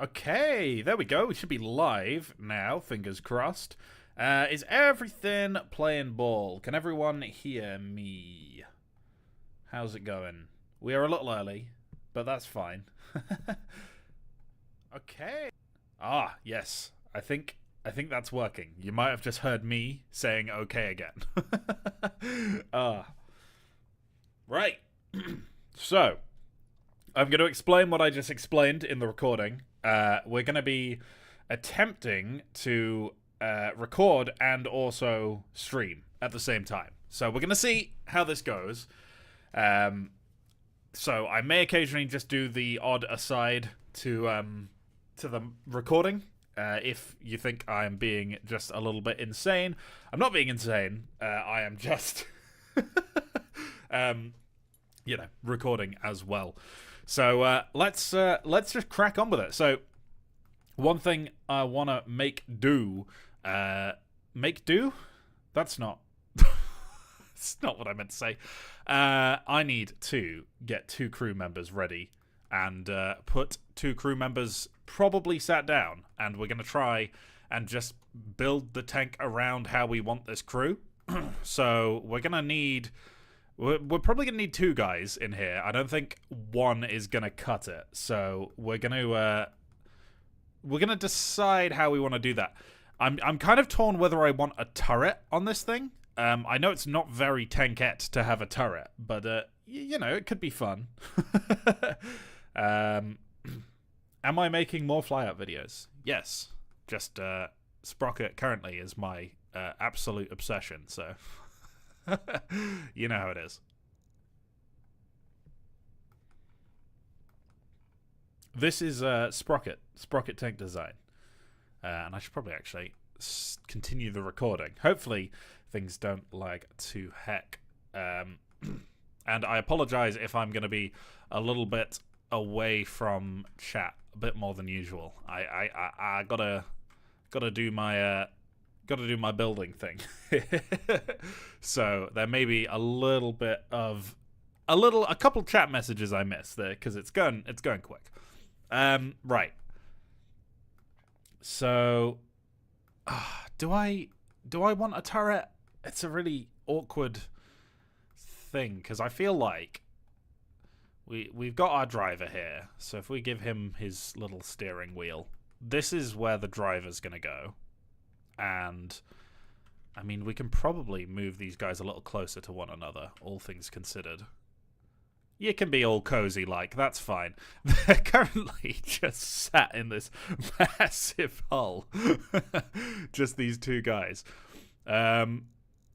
Okay, there we go. We should be live now, fingers crossed. Is everything playing ball? Can everyone hear me? How's it going? We are a little early, but that's fine. Okay. Ah, yes. I think that's working. You might have just heard me saying okay again. Right. So, I'm going to explain what I just explained in the recording. We're going to be attempting to record and also stream at the same time. So we're going to see how this goes. So I may occasionally just do the odd aside to the recording. If you think I'm being just a little bit insane, I'm not being insane. I am just, recording as well. So let's just crack on with it. So one thing I want to make do. That's not. It's not what I meant to say. I need to get 2 crew members ready and put 2 crew members probably sat down, and we're going to try and just build the tank around how we want this crew. So we're going to need... We're probably going to need 2 guys in here. I don't think 1 is going to cut it. So we're going to decide how we want to do that. I'm kind of torn whether I want a turret on this thing. I know it's not very tankette to have a turret, but it could be fun. Am I making more flyout videos? Yes. Just Sprocket currently is my absolute obsession, so you know how it is. This is Sprocket Tank Design. And I should probably actually continue the recording. Hopefully things don't lag to heck. And I apologize if I'm going to be a little bit away from chat a bit more than usual. I gotta do my building thing. So there may be a couple chat messages I missed there because it's going quick. Right. So, do I want a turret? It's a really awkward thing because I feel like we've got our driver here. So if we give him his little steering wheel, this is where the driver's gonna go. And I mean, we can probably move these guys a little closer to one another, all things considered. You can be all cozy like, that's fine. They're currently just sat in this massive hull. Just these 2 guys.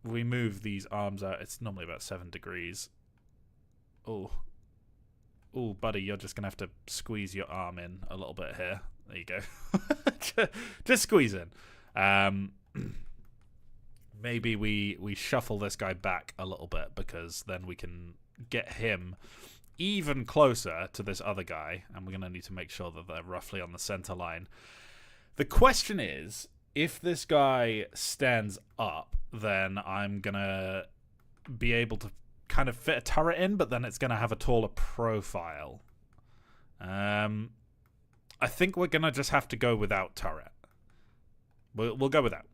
We move these arms out. It's normally about 7 degrees. Oh, buddy, you're just going to have to squeeze your arm in a little bit here. There you go. Just squeeze in. Maybe we shuffle this guy back a little bit because then we can get him even closer to this other guy, and we're going to need to make sure that they're roughly on the center line. The question is, if this guy stands up, then I'm going to be able to kind of fit a turret in, but then it's going to have a taller profile. I think we're going to just have to go without turret. We'll go with that.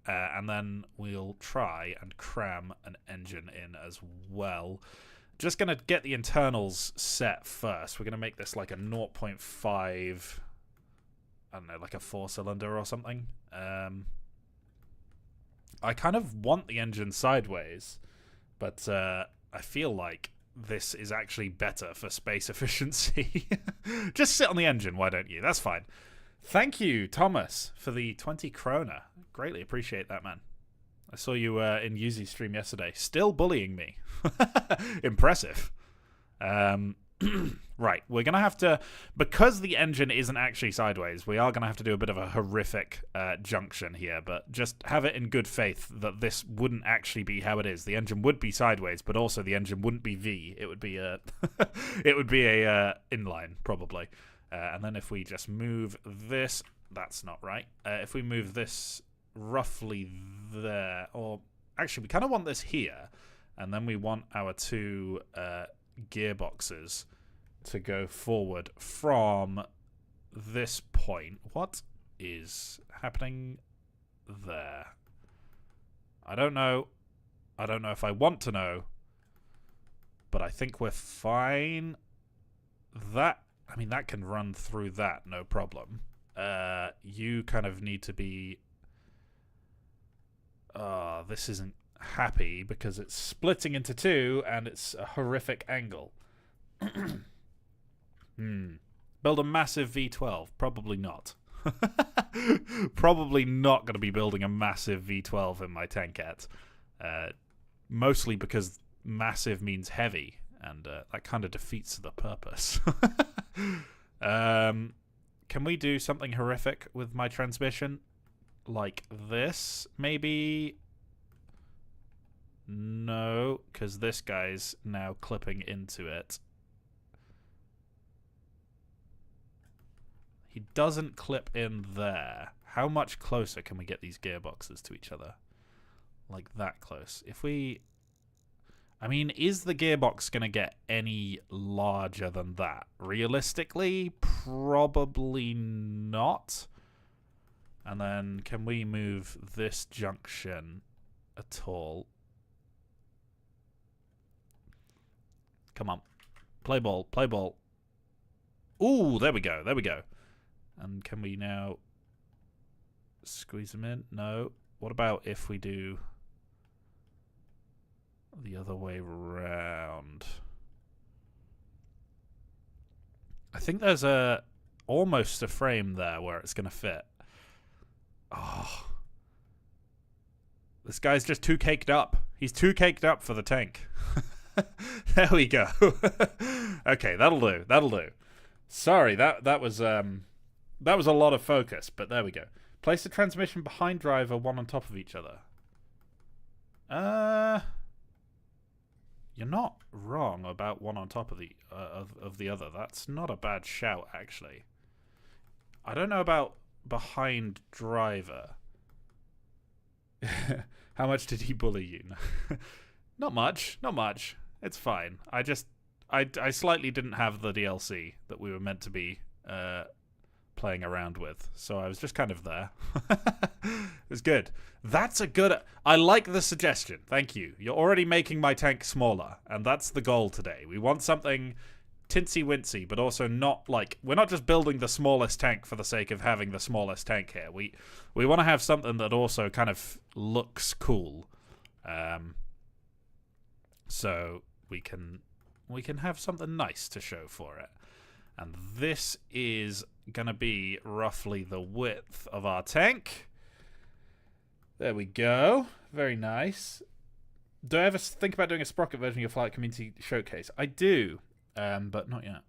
And then we'll try and cram an engine in as well. Just going to get the internals set first. We're going to make this like a 0.5, I don't know, like a 4-cylinder or something. I kind of want the engine sideways, but I feel like this is actually better for space efficiency. Just sit on the engine, why don't you? That's fine. Thank you, Thomas, for the 20 krona. Greatly appreciate that, man. I saw you in Yuzi's stream yesterday. Still bullying me. Impressive. Right, we're going to have to... Because the engine isn't actually sideways, we are going to have to do a bit of a horrific junction here, but just have it in good faith that this wouldn't actually be how it is. The engine would be sideways, but also the engine wouldn't be V. It would be a... it would be a inline, probably. And then if we just move this... That's not right. If we move this roughly there, or actually we kind of want this here, and then we want our 2 gearboxes to go forward from this point. What is happening there? I don't know. I don't know if I want to know. But I think we're fine. That can run through that, no problem. You kind of need to be... this isn't happy because it's splitting into two and it's a horrific angle. Build a massive V12. Probably not. Probably not going to be building a massive V12 in my tankette. Mostly because massive means heavy, and that kind of defeats the purpose. Can we do something horrific with my transmission? Like this, maybe? No, because this guy's now clipping into it. He doesn't clip in there. How much closer can we get these gearboxes to each other? Like that close. If we... I mean, is the gearbox going to get any larger than that? Realistically, probably not. And then can we move this junction at all? Come on. Play ball, play ball. Ooh, there we go, there we go. And can we now squeeze them in? No. What about if we do the other way round? I think there's almost a frame there where it's going to fit. Oh. This guy's just too caked up. He's too caked up for the tank. There we go. Okay, that'll do. That'll do. Sorry, that was a lot of focus, but there we go. Place the transmission behind driver, one on top of each other. You're not wrong about one on top of the other. That's not a bad shout, actually. I don't know about behind driver. How much did he bully you? Not much. Not much. It's fine. I slightly didn't have the DLC that we were meant to be playing around with, so I was just kind of there. It was good. That's a good... I like the suggestion. Thank you. You're already making my tank smaller, and that's the goal today. We want something tinsy-wincy, but also not like... We're not just building the smallest tank for the sake of having the smallest tank here. We want to have something that also kind of looks cool. So we can have something nice to show for it. And this is going to be roughly the width of our tank. There we go. Very nice. Do I ever think about doing a sprocket version of your Flight Community Showcase? I do, but not yet.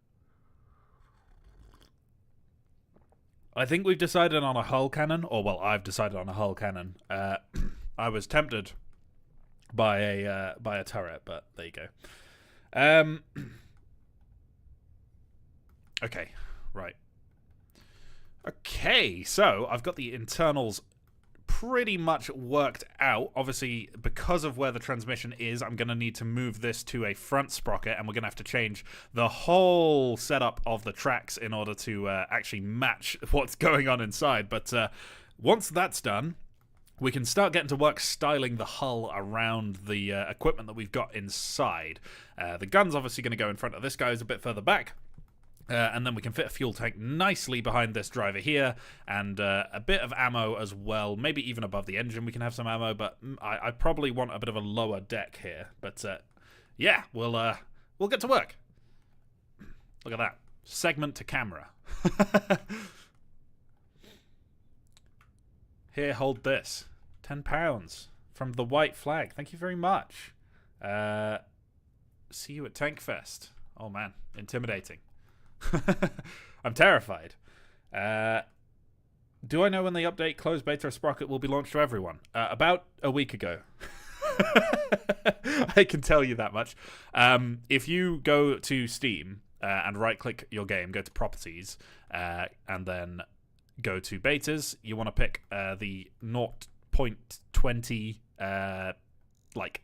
I think we've decided on a hull cannon, or well, I've decided on a hull cannon. I was tempted by a turret, but there you go. Okay, right. Okay, so I've got the internals pretty much worked out. Obviously, because of where the transmission is, I'm going to need to move this to a front sprocket, and we're going to have to change the whole setup of the tracks in order to actually match what's going on inside. But once that's done, we can start getting to work styling the hull around the equipment that we've got inside. The gun's obviously going to go in front of this guy's a bit further back. And then we can fit a fuel tank nicely behind this driver here, and a bit of ammo as well. Maybe even above the engine we can have some ammo, but I probably want a bit of a lower deck here. But yeah, we'll get to work. Look at that. Segment to camera. Here, hold this. £10 from the White Flag. Thank you very much. See you at Tankfest. Oh man, intimidating. I'm terrified. Do I know when the update closed beta sprocket will be launched to everyone? About a week ago. I can tell you that much. If you go to Steam and right-click your game, go to Properties, and then go to Betas, you want to pick the 0.20 like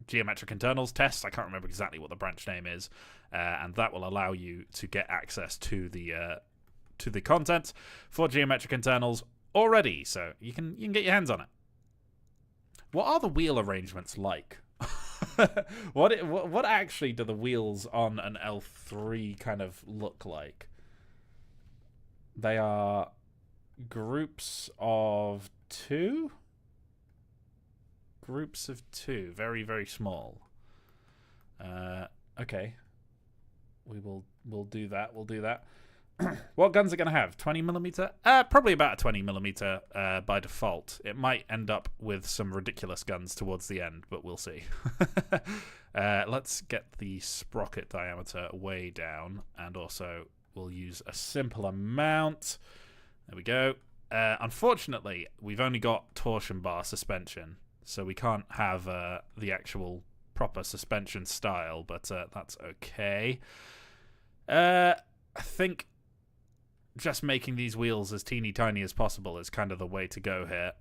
geometric internals test. I can't remember exactly what the branch name is. And that will allow you to get access to the to the content for geometric internals already, so you can get your hands on it. What are the wheel arrangements like? What actually do the wheels on an L3 kind of look like? They are groups of 2? Groups of 2. Very, very small. Okay. We'll do that. We'll do that. What guns are going to have? 20mm? Probably about a 20mm by default. It might end up with some ridiculous guns towards the end, but we'll see. Let's get the sprocket diameter way down, and also we'll use a simple amount. There we go. Unfortunately, we've only got torsion bar suspension, so we can't have the actual proper suspension style, but that's okay. I think just making these wheels as teeny tiny as possible is kind of the way to go here.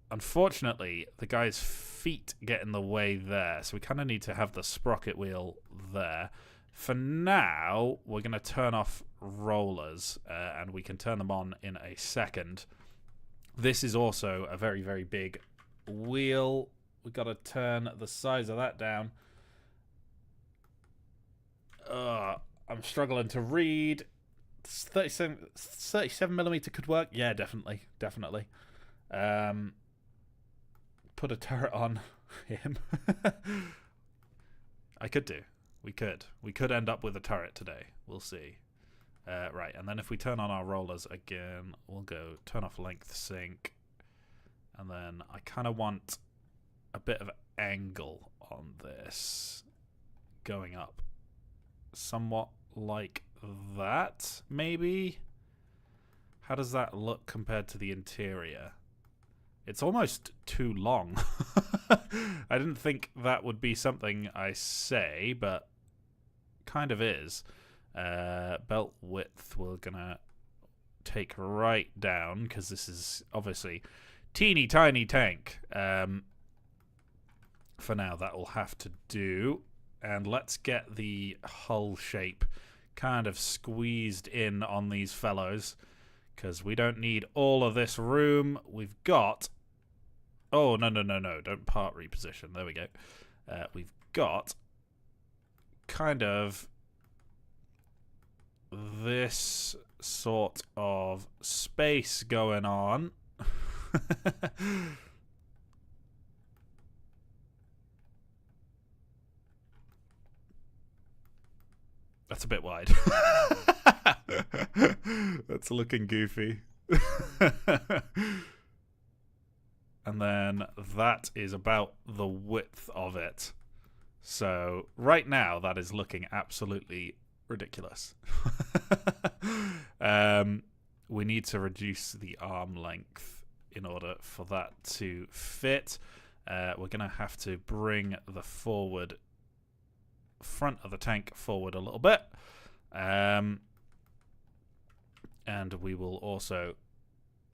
Unfortunately, the guy's feet get in the way there, so we kind of need to have the sprocket wheel there. For now, we're going to turn off rollers, and we can turn them on in a second. This is also a very, very big wheel. We've got to turn the size of that down. I'm struggling to read. 37mm could work. Yeah, definitely. Put a turret on him. I could do. We could end up with a turret today. We'll see. Right, and then if we turn on our rollers again, we'll go turn off length sync. And then I kind of want a bit of angle on this going up. Somewhat like that, maybe? How does that look compared to the interior? It's almost too long. I didn't think that would be something I say, but kind of is. Belt width we're gonna take right down, because this is obviously teeny tiny tank. For now, that will have to do. And let's get the hull shape kind of squeezed in on these fellows, because we don't need all of this room. We've got... Oh, no. Don't part reposition. There we go. We've got kind of this sort of space going on. That's a bit wide. That's looking goofy. And then that is about the width of it. So right now that is looking absolutely ridiculous. We need to reduce the arm length in order for that to fit. We're going to have to bring the front of the tank forward a little bit. And we will also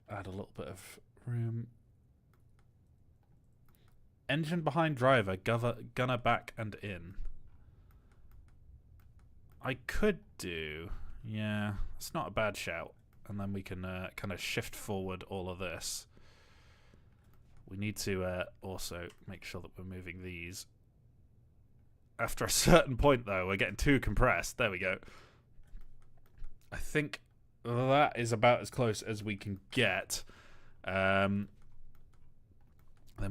add a little bit of room. Engine behind driver, gunner back and in. I could do... Yeah, it's not a bad shout. And then we can kind of shift forward all of this. We need to also make sure that we're moving these. After a certain point, though, we're getting too compressed. There we go. I think that is about as close as we can get. Then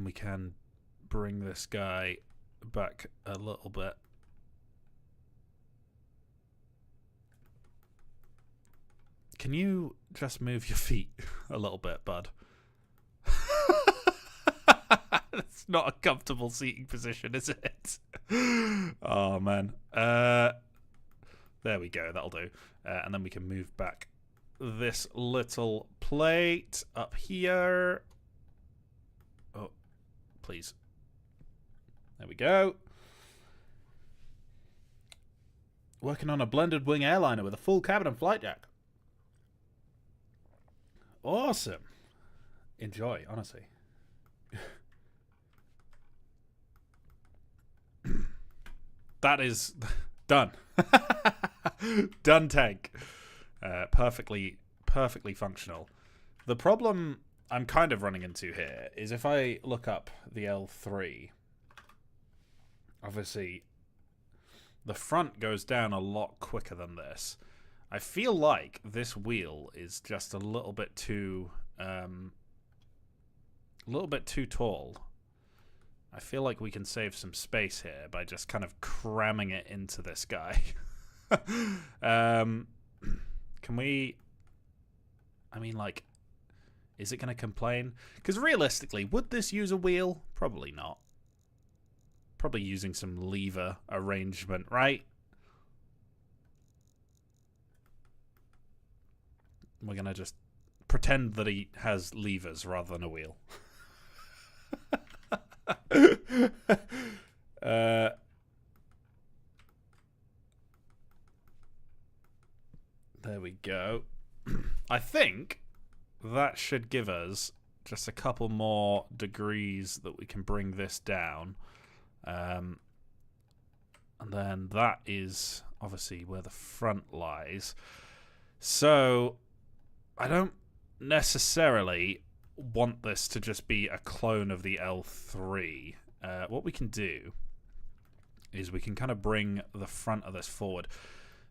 we can bring this guy back a little bit. Can you just move your feet a little bit, bud? It's not a comfortable seating position, is it? Oh, man. There we go. That'll do. And then we can move back this little plate up here. Oh, please. There we go. Working on a blended wing airliner with a full cabin and flight deck. Awesome. Enjoy, honestly. That is done. Done tank. Perfectly perfectly functional. The problem I'm kind of running into here is if I look up the L3, obviously the front goes down a lot quicker than this. I feel like this wheel is just a little bit too tall. I feel like we can save some space here by just kind of cramming it into this guy. Can we... I mean, like, is it going to complain? Because realistically, would this use a wheel? Probably not. Probably using some lever arrangement, right? We're going to just pretend that he has levers rather than a wheel. There we go. I think that should give us just a couple more degrees that we can bring this down. And then that is obviously where the front lies. So I don't necessarily want this to just be a clone of the L3. What we can do is we can kind of bring the front of this forward.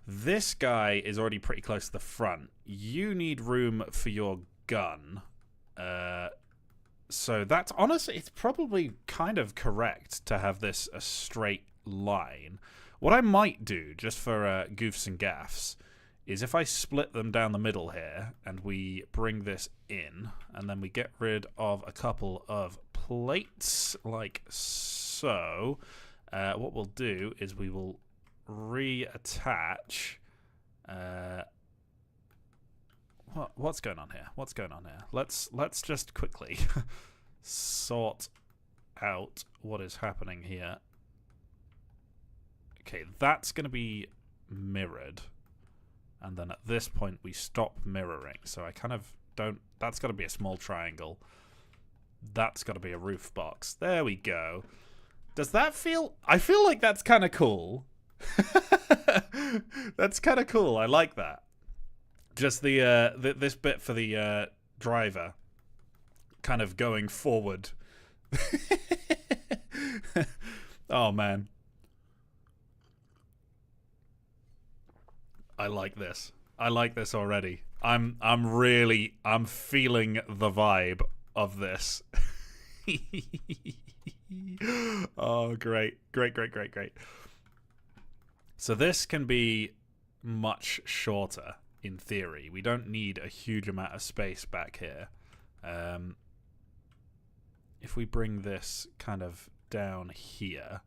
This guy is already pretty close to the front. You need room for your gun. So that's honestly, it's probably kind of correct to have this a straight line. What I might do, just for goofs and gaffs, is if I split them down the middle here and we bring this in and then we get rid of a couple of plates like so, what we'll do is we will reattach. What's going on here? What's going on here? Let's just quickly sort out what is happening here. Okay, that's going to be mirrored. And then at this point, we stop mirroring. So I kind of don't... That's got to be a small triangle. That's got to be a roof box. There we go. Does that feel... I feel like that's kind of cool. That's kind of cool. I like that. Just this bit for the driver kind of going forward. Oh, man. I like this. I like this already. I'm feeling the vibe of this. Oh, great. Great. So this can be much shorter in theory. We don't need a huge amount of space back here. If we bring this kind of down here,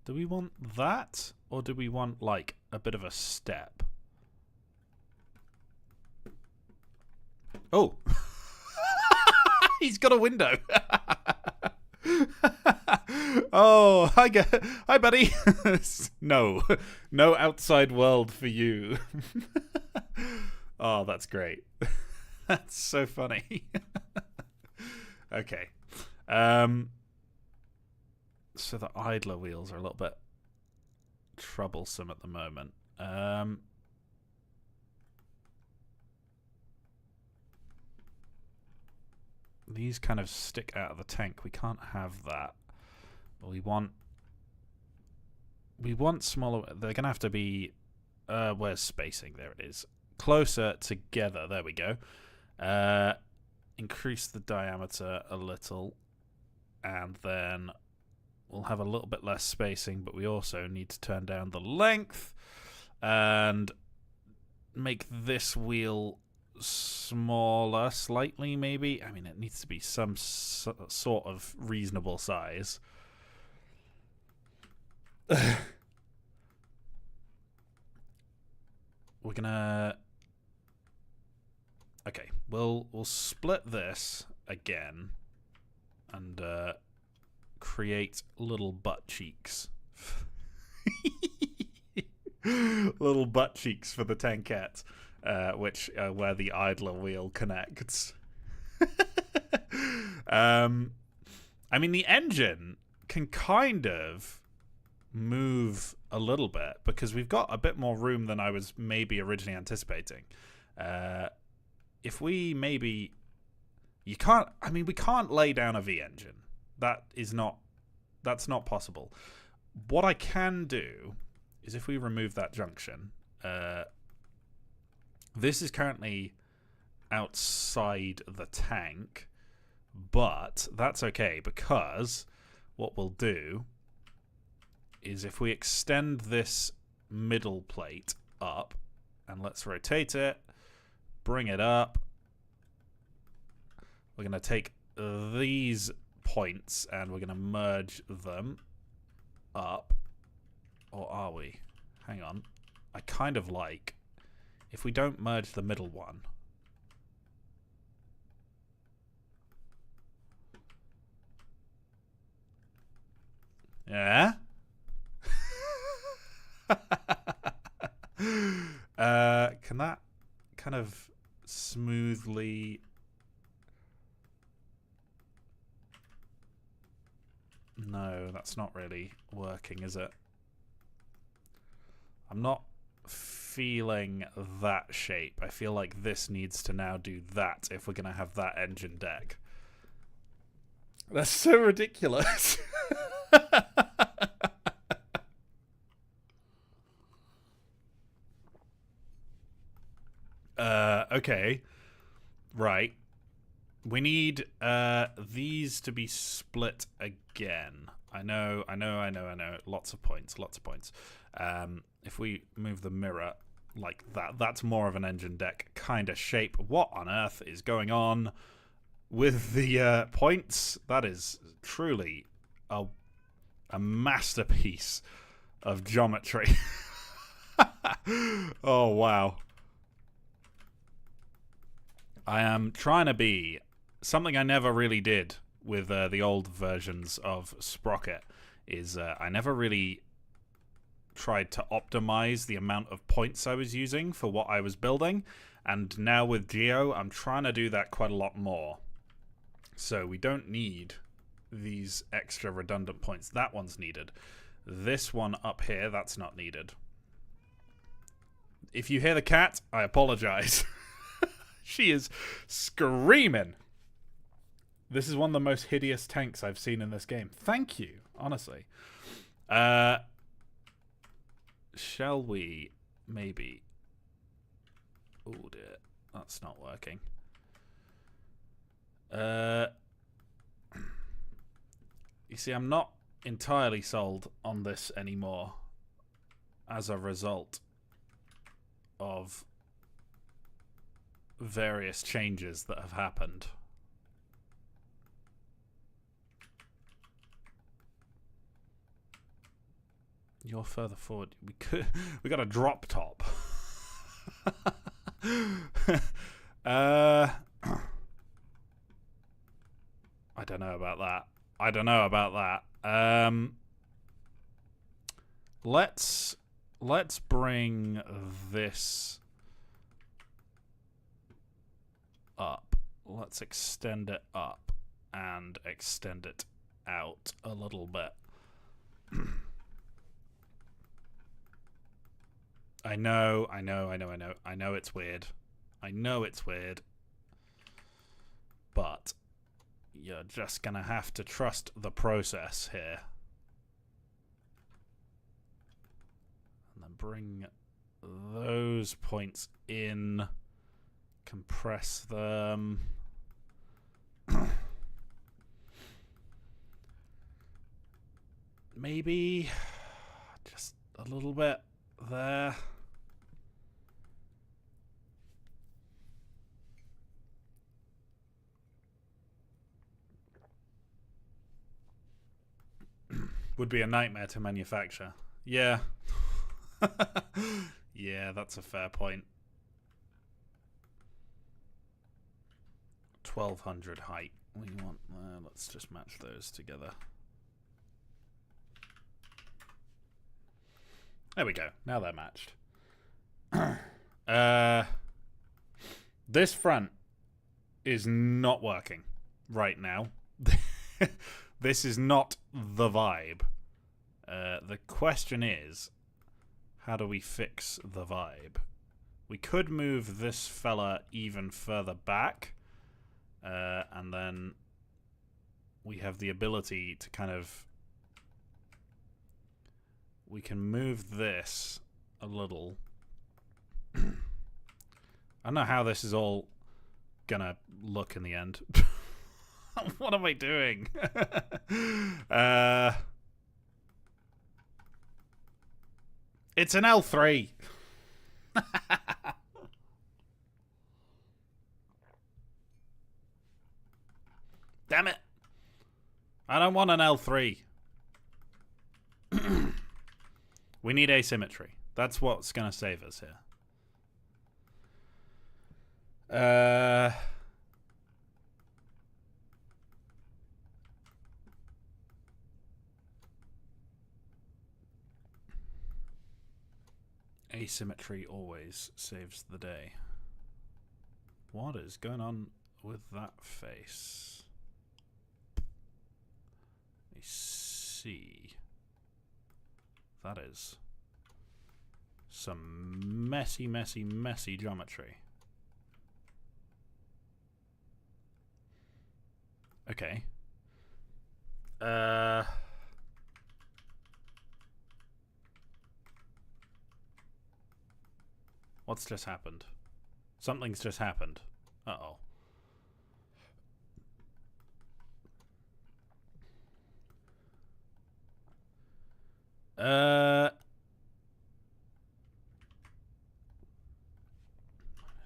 do we want that? Or do we want, like, a bit of a step? Oh! He's got a window! Oh, hi, buddy! No outside world for you. Oh, that's great. That's so funny. Okay. So the idler wheels are a little bit troublesome at the moment. These kind of stick out of the tank. We can't have that. We want smaller. They're gonna have to be. Where's spacing? There it is. Closer together. There we go. Increase the diameter a little, and then we'll have a little bit less spacing, but we also need to turn down the length and make this wheel smaller slightly, maybe. I mean, it needs to be some sort of reasonable size. We're gonna... Okay, we'll split this again and create little butt cheeks. Little butt cheeks for the tankette, which where the idler wheel connects. I mean, the engine can kind of move a little bit because we've got a bit more room than I was maybe originally anticipating. If we maybe... we can't lay down a V engine. That's not possible. What I can do is if we remove that junction, this is currently outside the tank, but that's okay because what we'll do is if we extend this middle plate up, and let's rotate it, bring it up, we're going to take these points and we're going to merge them up. Or are we? Hang on. I kind of like if we don't merge the middle one. Yeah? Can that kind of smoothly... No, that's not really working, is it? I'm not feeling that shape. I feel like this needs to now do that if we're going to have that engine deck. That's so ridiculous. Okay. Right. We need these to be split again. I know. Lots of points. If we move the mirror like that, that's more of an engine deck kind of shape. What on earth is going on with the points? That is truly a masterpiece of geometry. Oh, wow. I am trying to be something I never really did with the old versions of Sprocket is I never really tried to optimize the amount of points I was using for what I was building, and now with Geo I'm trying to do that quite a lot more. So we don't need these extra redundant points. That one's needed. This one up here, that's not needed. If you hear the cat, I apologize. She is screaming. This is one of the most hideous tanks I've seen in this game. Thank you, honestly. Shall we maybe... Oh dear, that's not working. You see, I'm not entirely sold on this anymore as a result of various changes that have happened. You're further forward. We got a drop top. I don't know about that. Let's bring this up. Let's extend it up and extend it out a little bit. I know it's weird. I know it's weird. But you're just gonna have to trust the process here. And then bring those points in. Compress them. Maybe just a little bit there. Would be a nightmare to manufacture. Yeah. Yeah, that's a fair point. 1200 height. We want let's just match those together. There we go. Now they're matched. This front is not working right now. This is not the vibe. The question is, how do we fix the vibe? We could move this fella even further back, and then we have the ability to kind of... We can move this a little. I don't know how this is all gonna look in the end. What am I doing? It's an L3. Damn it. I don't want an L3. We need asymmetry. That's what's going to save us here. Asymmetry always saves the day. What is going on with that face? Let me see. That is some messy, messy, messy geometry. Okay. What's just happened? Something's just happened. Uh-oh.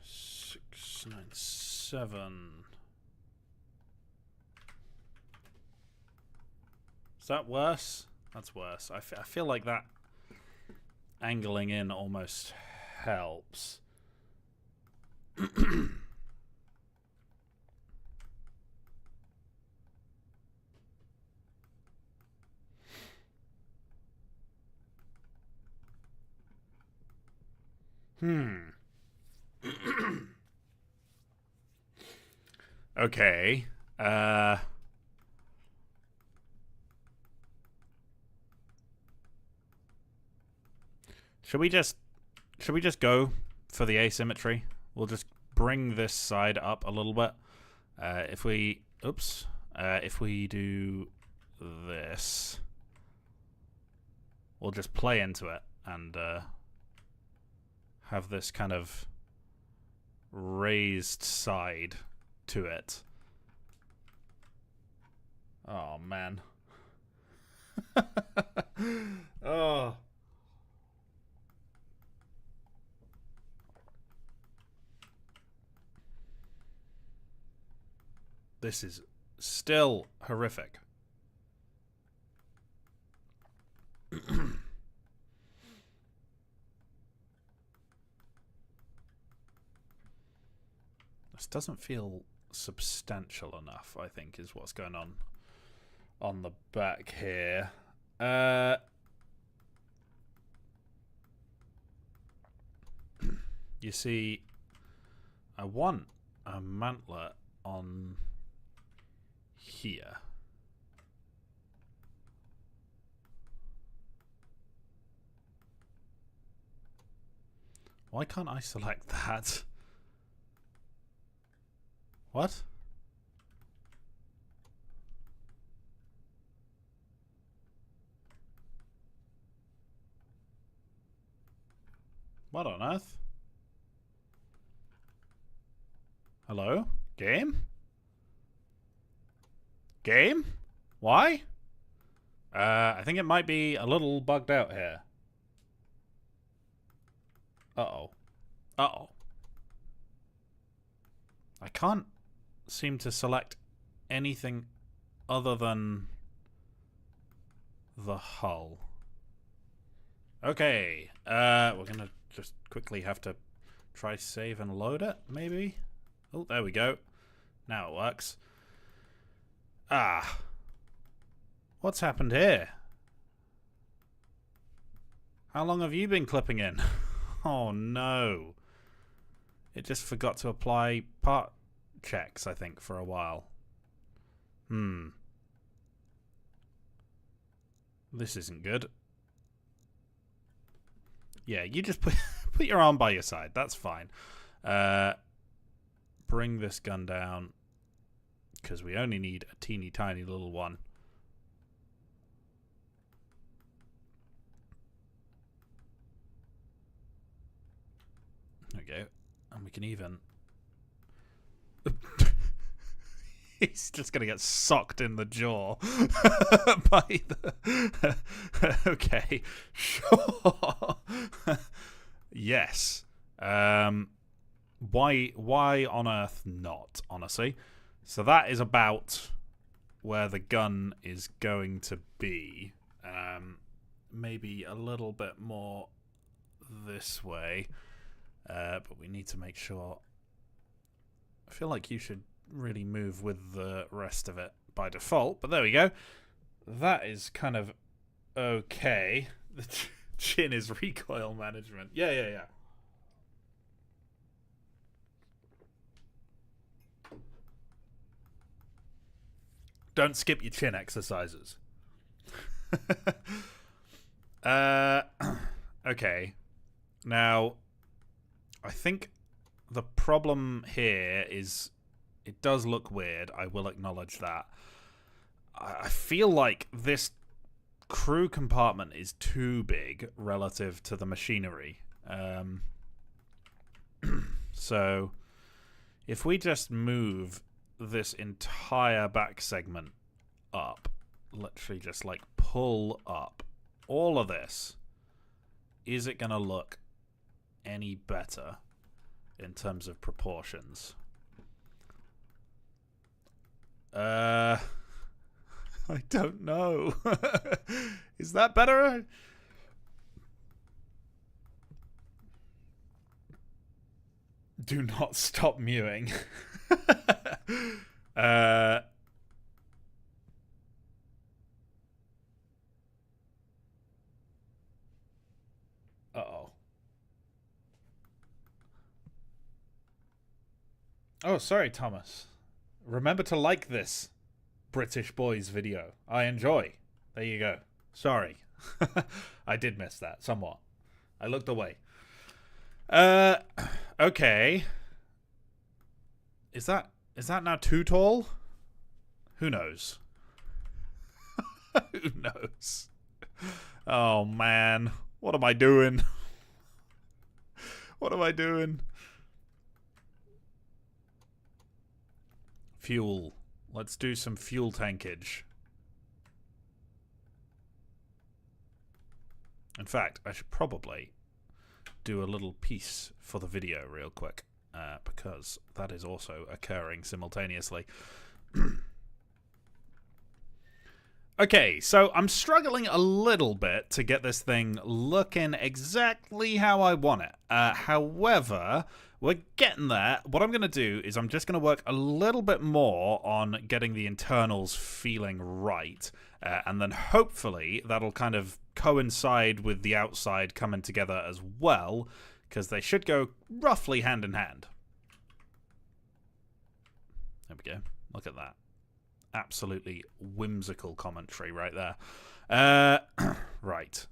697. Is that worse? That's worse. I feel like that angling in almost helps. Okay. Should we just go for the asymmetry? We'll just bring this side up a little bit. If we do this, we'll just play into it and have this kind of raised side to it. Oh man. Oh. This is still horrific. This doesn't feel substantial enough, I think, is what's going on the back here. You see, I want a mantlet on here. Why can't I select that? What? What on earth? Hello? Game? Game? Why? I think it might be a little bugged out here. Uh-oh. Uh-oh. I can't seem to select anything other than the hull. Okay. We're gonna just quickly have to try save and load it, maybe? Oh, there we go. Now it works. Ah. What's happened here? How long have you been clipping in? Oh no. It just forgot to apply part checks, I think, for a while. This isn't good. Yeah, you just put your arm by your side. That's fine. Bring this gun down, because we only need a teeny tiny little one. There we go. And we can even... He's just going to get socked in the jaw by the... Okay, sure. Yes. Why on earth not, honestly? So that is about where the gun is going to be. Maybe a little bit more this way. But we need to make sure... I feel like you should really move with the rest of it by default, but there we go. That is kind of okay. The chin is recoil management. Yeah. Don't skip your chin exercises. Okay. Now, I think the problem here is it does look weird. I will acknowledge that. I feel like this crew compartment is too big relative to the machinery. So if we just move this entire back segment up, literally just like pull up all of this, is it going to look any better in terms of proportions? I don't know. Is that better? Do not stop mewing. Uh-oh. Oh, sorry, Thomas. Remember to like this British Boys video. I enjoy. There you go. Sorry. I did miss that somewhat. I looked away. Okay. Is that now too tall? Who knows? Who knows? Oh man, what am I doing? What am I doing? Fuel. Let's do some fuel tankage. In fact, I should probably do a little piece for the video real quick, because that is also occurring simultaneously. Okay, so I'm struggling a little bit to get this thing looking exactly how I want it. However, we're getting there. What I'm going to do is I'm just going to work a little bit more on getting the internals feeling right. And then hopefully that'll kind of coincide with the outside coming together as well, because they should go roughly hand in hand. There we go. Look at that. Absolutely whimsical commentary right there. Right.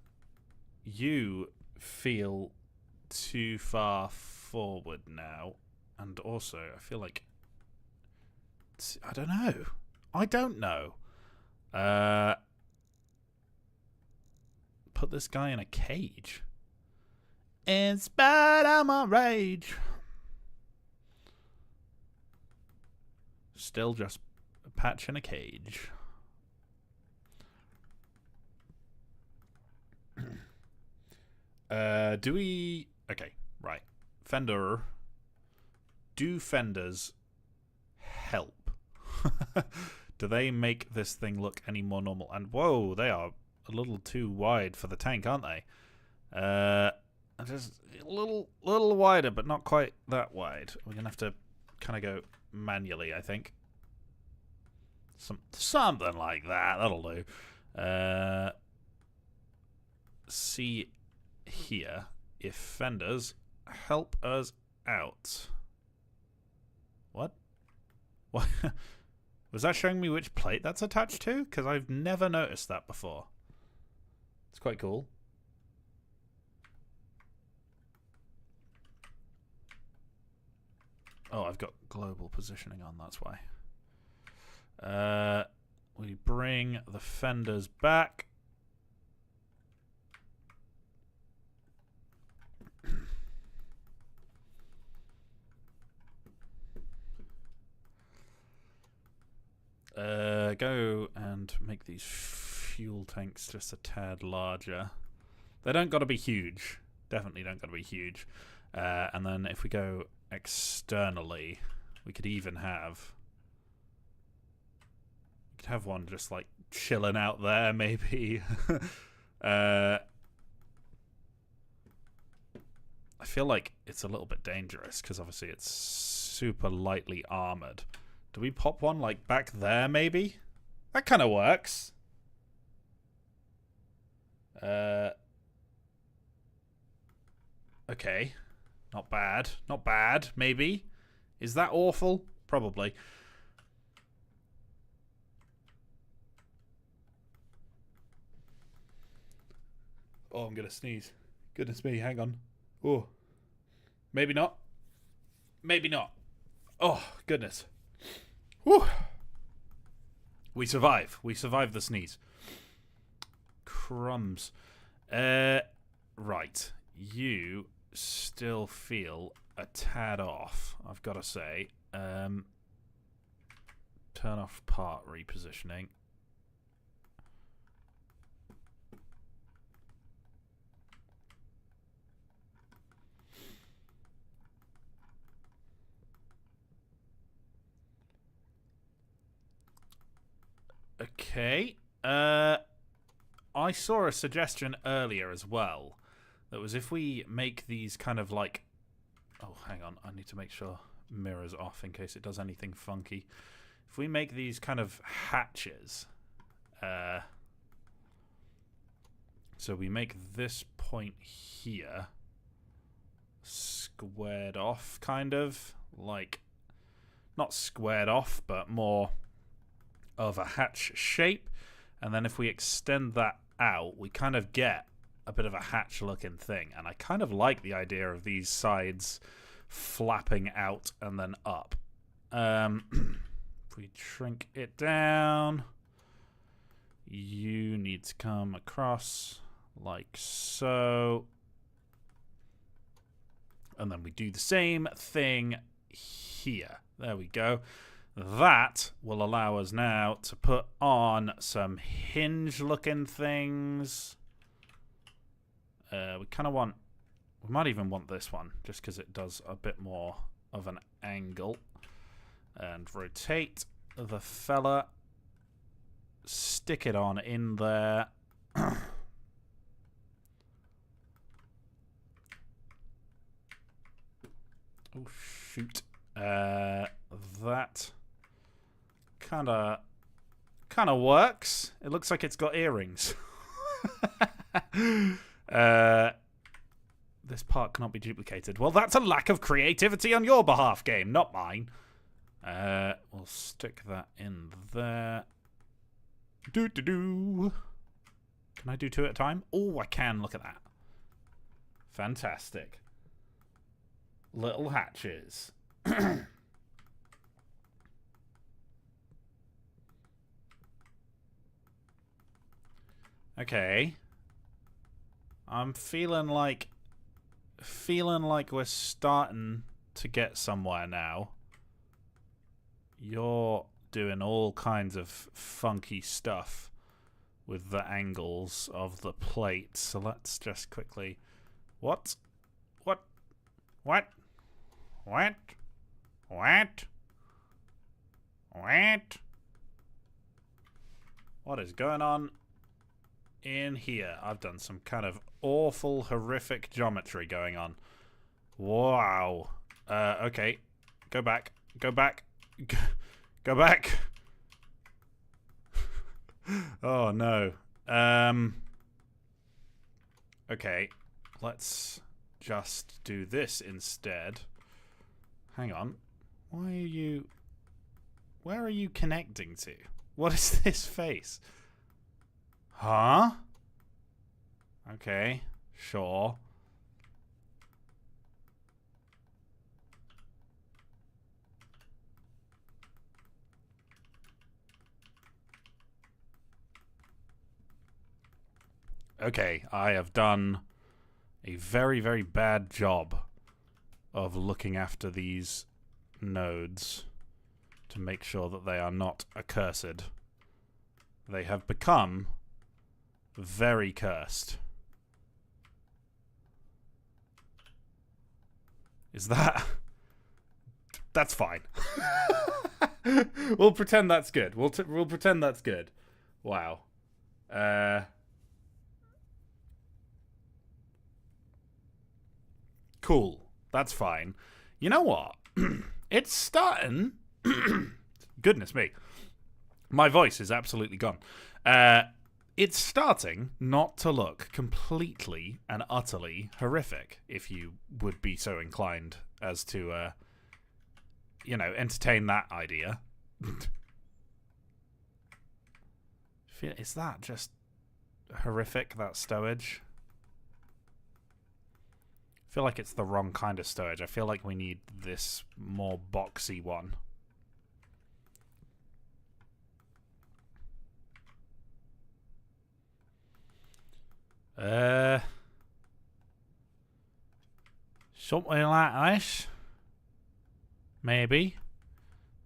You feel too far forward now. And also, I feel like... I don't know. Put this guy in a cage. In spite of my rage. Still just a patch in a cage. Do we... Okay, right. Fender. Do fenders help? Do they make this thing look any more normal? And whoa, they are a little too wide for the tank, aren't they? Just a little wider, but not quite that wide. We're gonna have to kind of go manually, I think. Something like that. That'll do. See here if fenders help us out. What? What? Was that showing me which plate that's attached to? Because I've never noticed that before. It's quite cool. Oh, I've got global positioning on, that's why. We bring the fenders back. Go and make these fuel tanks just a tad larger. They don't got to be huge. Definitely don't got to be huge. And then if we go externally, we could even have... We could have one just like chilling out there, maybe. I feel like it's a little bit dangerous because obviously it's super lightly armored. Do we pop one like back there, maybe? That kind of works. Okay. Not bad. Not bad, maybe. Is that awful? Probably. Oh, I'm gonna sneeze. Goodness me, hang on. Oh. Maybe not. Maybe not. Oh, goodness. Whew. We survive. We survive the sneeze. Crumbs. Right. You still feel a tad off, I've got to say. Turn off part repositioning. Okay. I saw a suggestion earlier as well. That was if we make these kind of like... Oh, hang on. I need to make sure mirror's off in case it does anything funky. If we make these kind of hatches... so we make this point here squared off, kind of. Like, not squared off, but more of a hatch shape. And then if we extend that out, we kind of get a bit of a hatch looking thing. And I kind of like the idea of these sides flapping out and then up. If we shrink it down, you need to come across like so. And then we do the same thing here. There we go. That will allow us now to put on some hinge-looking things. We kind of want... We might even want this one, just because it does a bit more of an angle. And rotate the fella. Stick it on in there. Oh, shoot. That kind of works. It looks like it's got earrings. This part cannot be duplicated. Well, that's a lack of creativity on your behalf, game, not mine. We'll stick that in there. Can I do 2 at a time? Oh, I can. Look at that. Fantastic. Little hatches. Okay. I'm feeling like we're starting to get somewhere now. You're doing all kinds of funky stuff with the angles of the plate. So let's just quickly... What? What is going on in here? I've done some kind of awful, horrific geometry going on. Wow. Okay. Go back. Go back. Go back. Oh, no. Okay. Let's just do this instead. Hang on. Why are you... Where are you connecting to? What is this face? Huh? Okay, sure. Okay, I have done a very, very bad job of looking after these nodes to make sure that they are not accursed. They have become very cursed. Is that... That's fine. We'll pretend that's good. We'll pretend that's good. Wow. Cool. That's fine. You know what? It's starting... Goodness me. My voice is absolutely gone. It's starting not to look completely and utterly horrific, if you would be so inclined as to, entertain that idea. Is that just horrific, that stowage? I feel like it's the wrong kind of stowage. I feel like we need this more boxy one. Something like this. Maybe.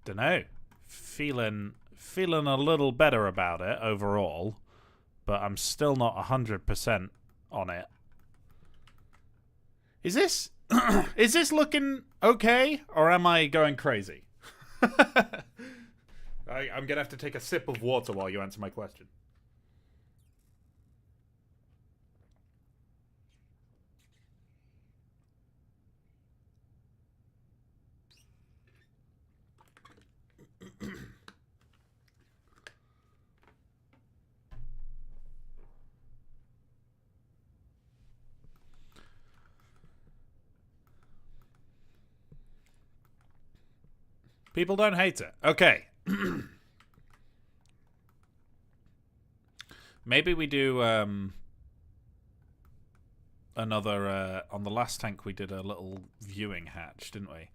Dunno. Feeling a little better about it overall, but I'm still not 100% on it. Is this is this looking okay, or am I going crazy? I'm gonna have to take a sip of water while you answer my question. People don't hate it. Okay. Maybe we do another... on the last tank we did a little viewing hatch, didn't we?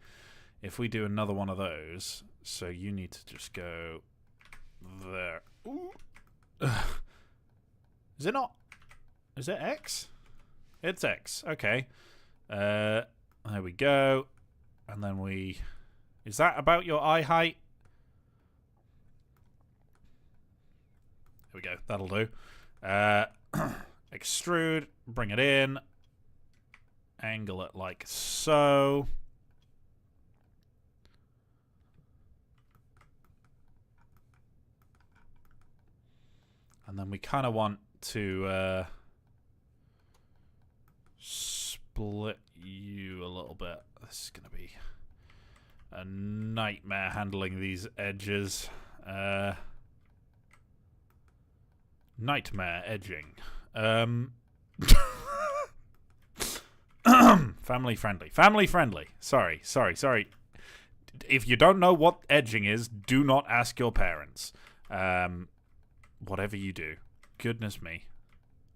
If we do another one of those, so you need to just go there. Ooh. Is it not? Is it X? It's X. Okay. There we go. And then we... Is that about your eye height? There we go. That'll do. Extrude. Bring it in. Angle it like so. And then we kind of want to split you a little bit. This is going to be a nightmare handling these edges. Nightmare edging. Family friendly. Family friendly. Sorry. If you don't know what edging is, do not ask your parents. Whatever you do. Goodness me.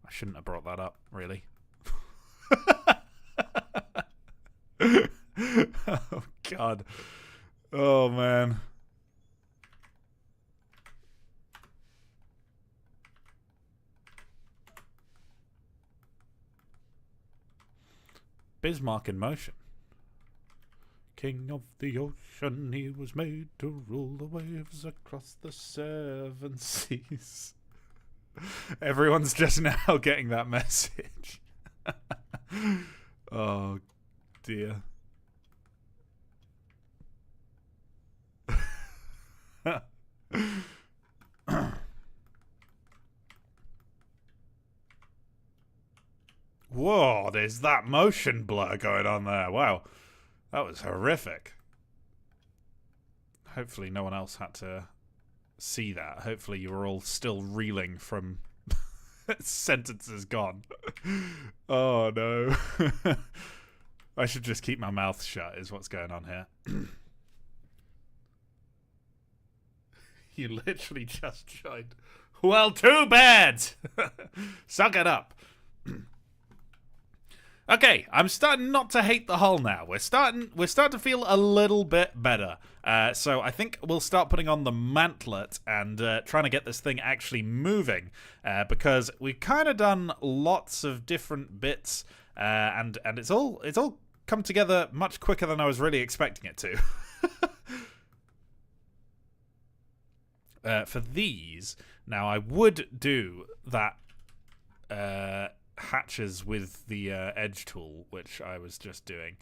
I shouldn't have brought that up, really. Oh, God. Oh, man. Bismarck in motion. King of the ocean, he was made to rule the waves across the seven seas. Everyone's just now getting that message. Oh, dear. Whoa, there's that motion blur going on there. Wow. That was horrific. Hopefully no one else had to see that. Hopefully you were all still reeling from sentences gone. Oh, no. I should just keep my mouth shut is what's going on here. You literally just joined. Well, too bad. Suck it up. Okay, I'm starting not to hate the hull now. We're starting to feel a little bit better. So I think we'll start putting on the Mantlet and trying to get this thing actually moving, because we've kind of done lots of different bits, and it's all come together much quicker than I was really expecting it to. For these, now I would do that hatches with the edge tool, which I was just doing.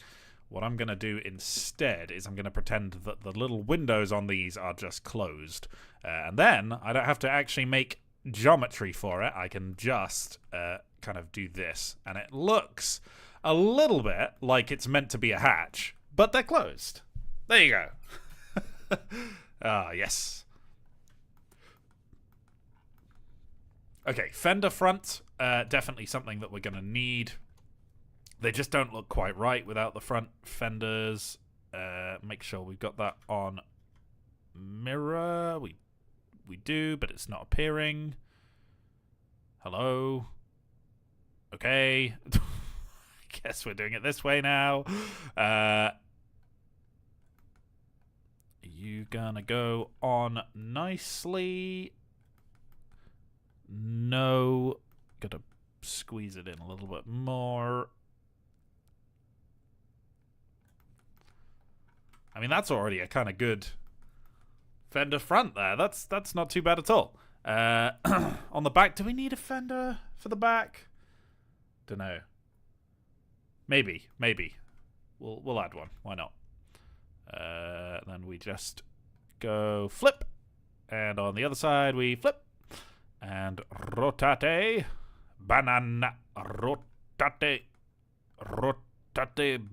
What I'm going to do instead is I'm going to pretend that the little windows on these are just closed. And then I don't have to actually make geometry for it. I can just kind of do this. And it looks a little bit like it's meant to be a hatch, but they're closed. There you go. Ah, yes. Okay, fender front, definitely something that we're going to need. They just don't look quite right without the front fenders. Make sure we've got that on mirror. We do, but it's not appearing. Hello? Okay. I guess we're doing it this way now. You gonna go on nicely? No. Gotta squeeze it in a little bit more. I mean, that's already a kind of good fender front there. That's not too bad at all. On the back, do we need a fender for the back? Dunno. Maybe. We'll add one. Why not? Then we just go flip. And on the other side, we flip. And rotate, banana, rotate,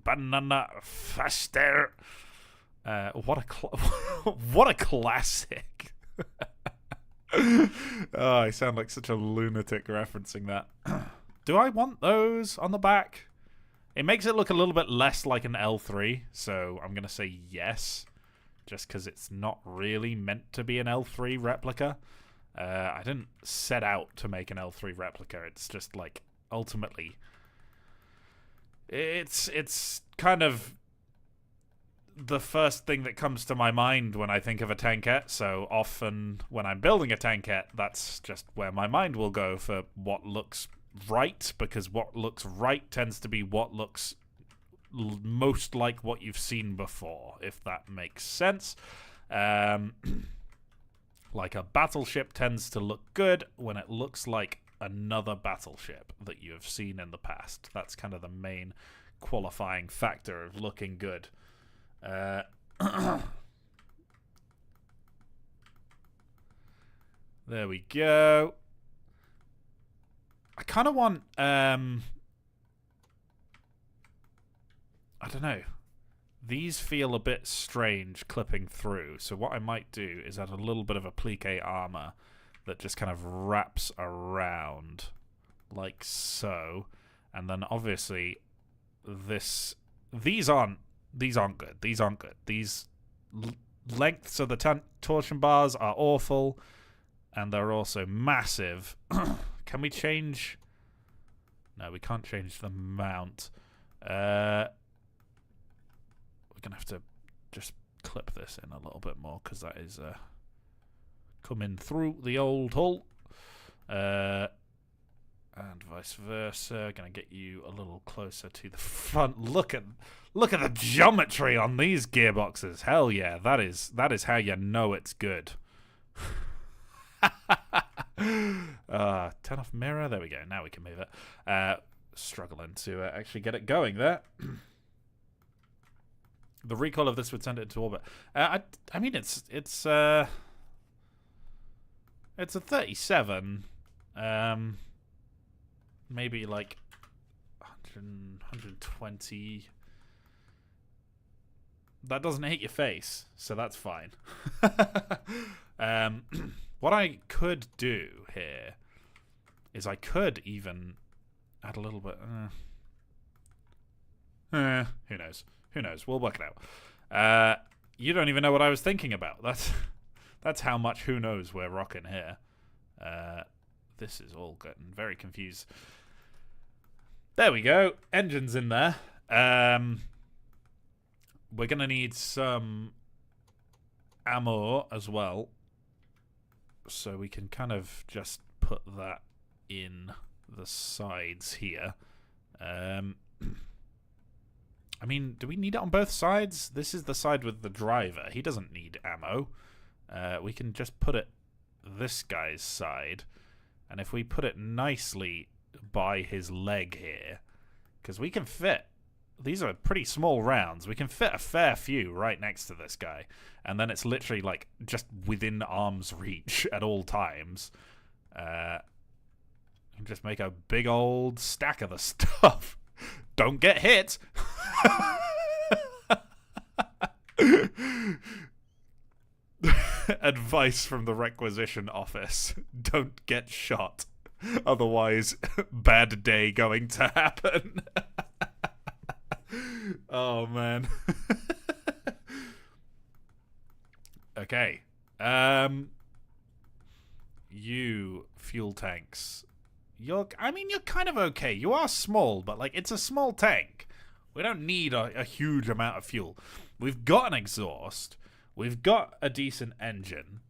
banana, faster. What a classic. Oh, I sound like such a lunatic referencing that. Do I want those on the back? It makes it look a little bit less like an L3, so I'm going to say yes, just because it's not really meant to be an L3 replica. I didn't set out to make an L3 replica. It's just like, ultimately, it's kind of the first thing that comes to my mind when I think of a tankette. So often when I'm building a tankette, that's just where my mind will go for what looks right, because what looks right tends to be what looks most like what you've seen before, if that makes sense. Like a battleship tends to look good when it looks like another battleship that you have seen in the past. That's kind of the main qualifying factor of looking good. There we go. I kind of want, I don't know. These feel a bit strange clipping through, so what I might do is add a little bit of applique armor that just kind of wraps around, like so. And then obviously these aren't good. These aren't good. These lengths of the torsion bars are awful, and they're also massive. Can we change? No, we can't change the mount. We're gonna have to just clip this in a little bit more, because that is coming through the old hull, and vice versa. Gonna get you a little closer to the front. Look at the geometry on these gearboxes. Hell yeah, that is how you know it's good. Turn off mirror. There we go. Now we can move it. Struggling to actually get it going there. The recoil of this would send it into orbit. I mean, it's a 37. Maybe like 100, 120. That doesn't hit your face, so that's fine. What I could do here is I could even add a little bit. Who knows? Who knows? We'll work it out. You don't even know what I was thinking about. That's how much who knows we're rocking here. This is all getting very confused. There we go. Engine's in there. We're going to need some ammo as well. So we can kind of just put that in the sides here. I mean, do we need it on both sides? This is the side with the driver. He doesn't need ammo. We can just put it this guy's side. And if we put it nicely by his leg here, because we can fit, these are pretty small rounds, we can fit a fair few right next to this guy, and then it's literally like just within arm's reach at all times. You can just make a big old stack of the stuff. Don't get hit. Advice from the requisition office: don't get shot, otherwise bad day going to happen. Oh man. Okay. You fuel tanks, you're kind of okay. You are small, but like, it's a small tank. We don't need a huge amount of fuel. We've got an exhaust. We've got a decent engine.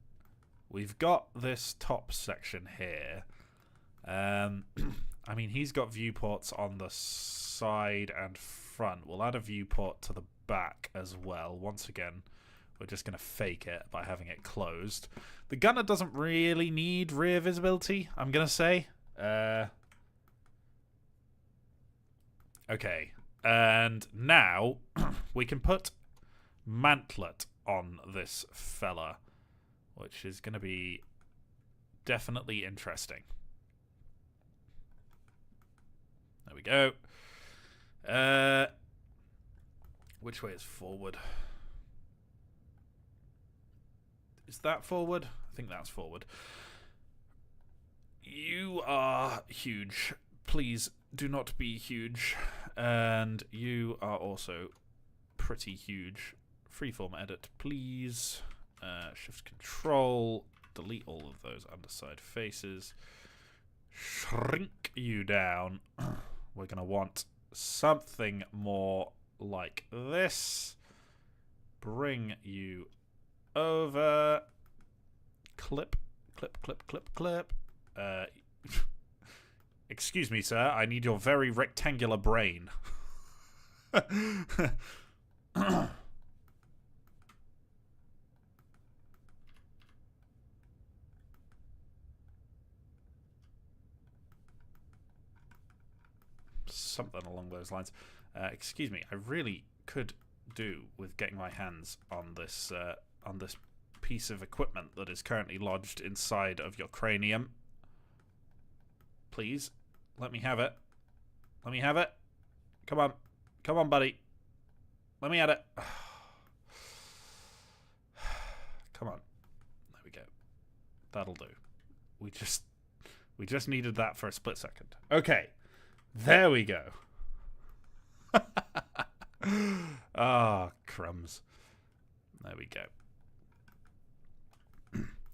We've got this top section here. I mean, he's got viewports on the side and front. We'll add a viewport to the back as well. Once again, we're just going to fake it by having it closed. The gunner doesn't really need rear visibility, I'm going to say. Okay. And now we can put Mantlet on this fella, which is going to be definitely interesting. There we go. Which way is forward? Is that forward? I think that's forward. You are huge. Please do not be huge. And you are also pretty huge. Freeform edit, please. Shift Control. Delete all of those underside faces. Shrink you down. We're going to want something more like this. Bring you over. Clip, clip, clip, clip, clip. Excuse me, sir. I need your very rectangular brain. Something along those lines. Excuse me. I really could do with getting my hands on this piece of equipment that is currently lodged inside of your cranium. Please, let me have it. Let me have it. Come on. Come on, buddy. Let me at it. Come on. There we go. That'll do. We just needed that for a split second. Okay. There we go. Ah, crumbs. There we go.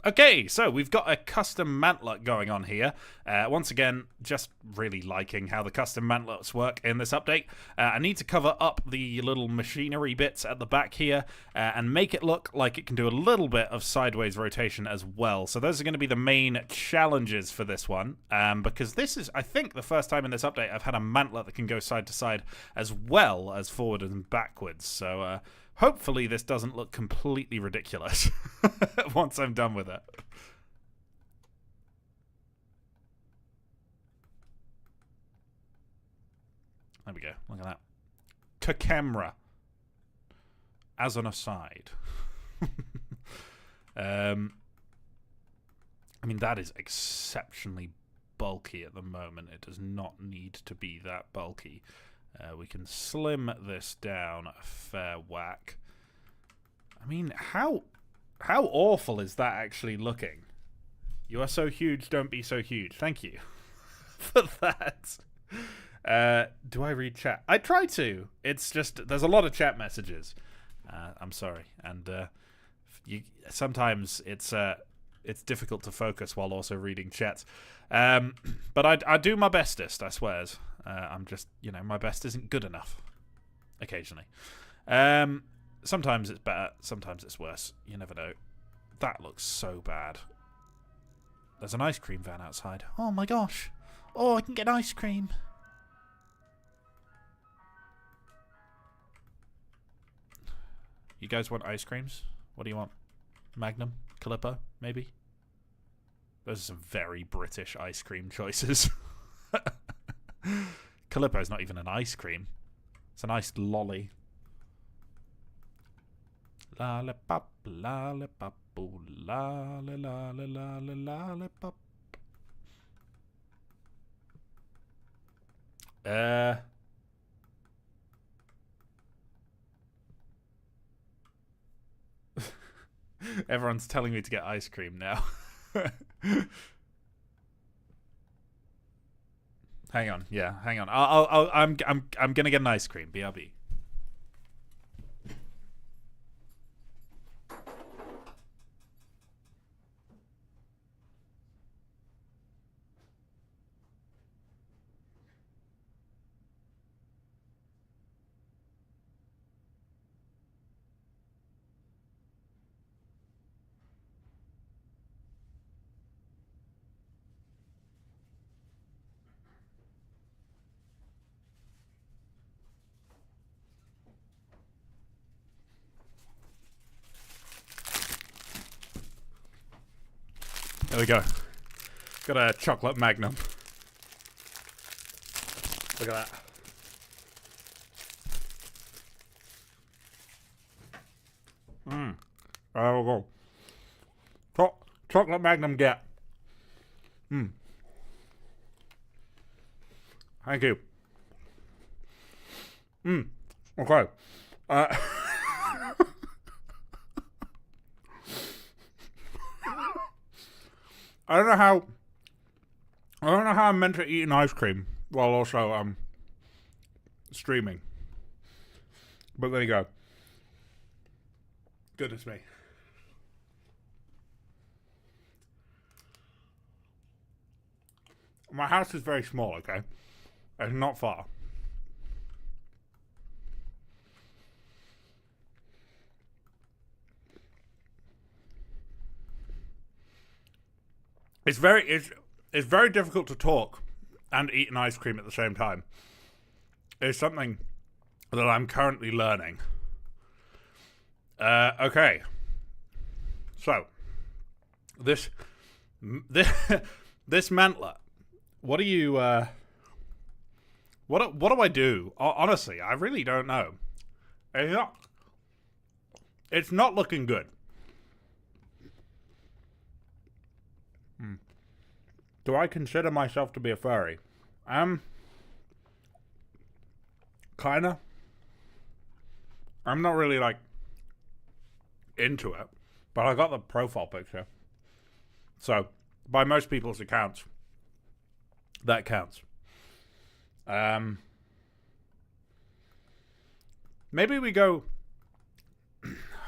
Okay, so we've got a custom mantlet going on here. Once again, just really liking how the custom mantlets work in this update. I need to cover up the little machinery bits at the back here and make it look like it can do a little bit of sideways rotation as well. So those are going to be the main challenges for this one, because this is, I think, the first time in this update I've had a mantlet that can go side to side as well as forward and backwards. So hopefully this doesn't look completely ridiculous once I'm done with it. There we go. Look at that. To camera. As an aside. I mean, that is exceptionally bulky at the moment. It does not need to be that bulky. We can slim this down a fair whack. I mean, how awful is that actually looking? You are so huge, don't be so huge. Thank you for that. Do I read chat? I try to. It's just, there's a lot of chat messages. I'm sorry. And sometimes it's difficult to focus while also reading chats. But I do my bestest, I swears. I'm just, you know, my best isn't good enough. Occasionally. Sometimes it's better, sometimes it's worse. You never know. That looks so bad. There's an ice cream van outside. Oh my gosh. Oh, I can get ice cream. You guys want ice creams? What do you want? Magnum? Calippo? Maybe? Those are some very British ice cream choices. Calippo's not even an ice cream. It's a nice lolly. Lollipop, lollipop, ooh, lolly, lolly, lolly, lollipop. Everyone's telling me to get ice cream now. Hang on, yeah, hang on. I'm gonna get an ice cream. BRB. There we go. Got a chocolate magnum. Look at that. There we go. Chocolate magnum get. Thank you. Okay. I don't know how I'm meant to eat an ice cream while also streaming. But there you go. Goodness me. My house is very small, okay? It's not far. It's very difficult to talk and eat an ice cream at the same time. It's something that I'm currently learning. Okay. So, this Mantlet. What do you what do I do? Honestly, I really don't know. It's not looking good. Do I consider myself to be a furry? Kinda. I'm not really, like, into it, but I got the profile picture. So, by most people's accounts, that counts. Maybe we go...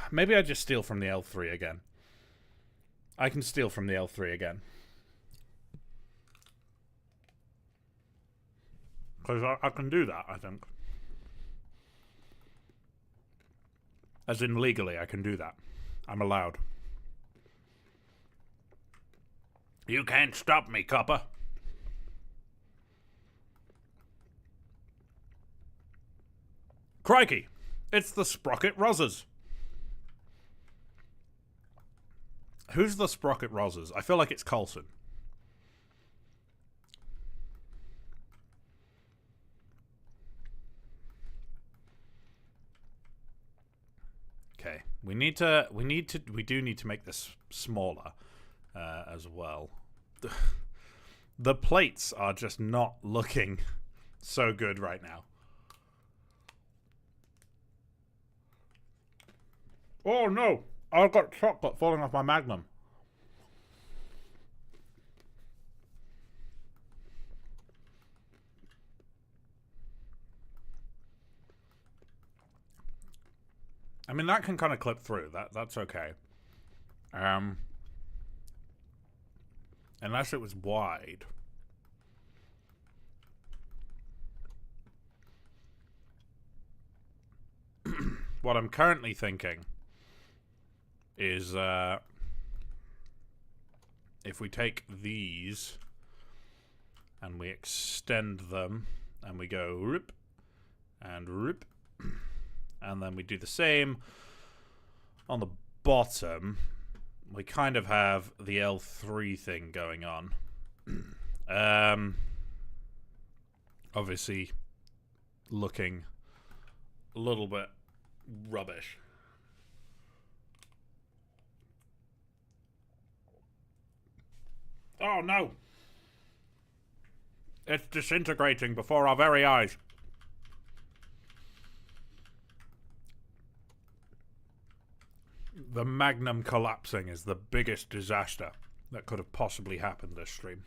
Maybe I just steal from the L3 again. I can steal from the L3 again. Because I can do that, I think. As in legally, I can do that. I'm allowed. You can't stop me, copper. Crikey! It's the Sprocket Rozzers. Who's the Sprocket Rozzers? I feel like it's Coulson. Okay, we do need to make this smaller as well. The plates are just not looking so good right now. Oh no! I've got chocolate falling off my Magnum. I mean, that can kind of clip through. That's okay. Unless it was wide. what I'm currently thinking is if we take these and we extend them and we go rip and rip, and then we do the same on the bottom, we kind of have the L3 thing going on. Obviously looking a little bit rubbish. Oh no! It's disintegrating before our very eyes. The Magnum collapsing is the biggest disaster that could have possibly happened this stream.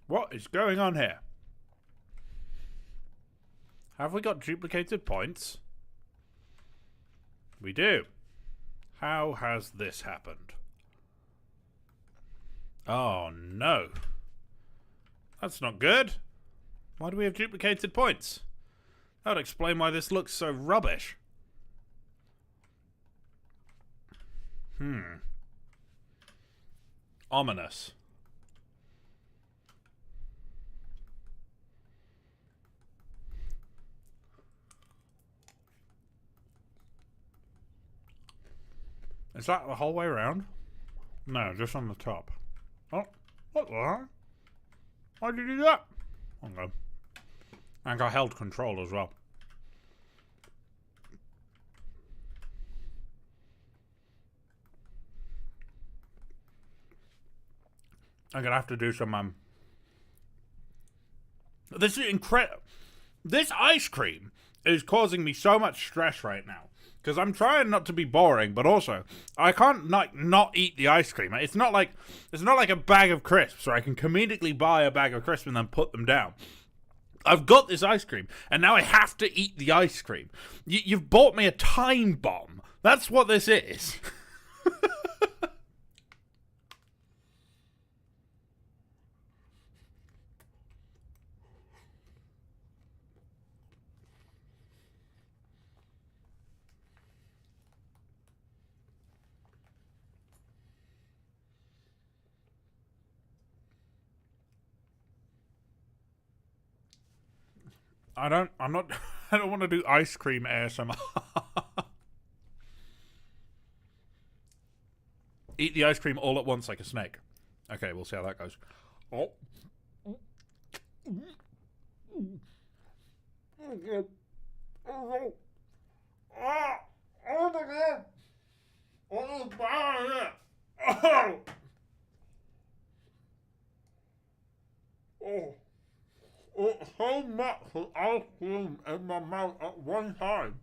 What is going on here? Have we got duplicated points? We do. How has this happened? Oh no. That's not good. Why do we have duplicated points? That would explain why this looks so rubbish. Ominous. Is that the whole way around? No, just on the top. Oh, what the hell? Why did you do that? Okay. And I held control as well. I'm gonna have to do some this is incredible. This ice cream is causing me so much stress right now. Because I'm trying not to be boring, but also I can't not eat the ice cream. It's not like a bag of crisps where I can comedically buy a bag of crisps and then put them down. I've got this ice cream, and now I have to eat the ice cream. You've bought me a time bomb. That's what this is. I don't want to do ice cream ASMR. Eat the ice cream all at once like a snake. Okay, we'll see how that goes. Oh. Oh my god! What is bad? Oh! Oh! It's so much ice cream in my mouth at one time.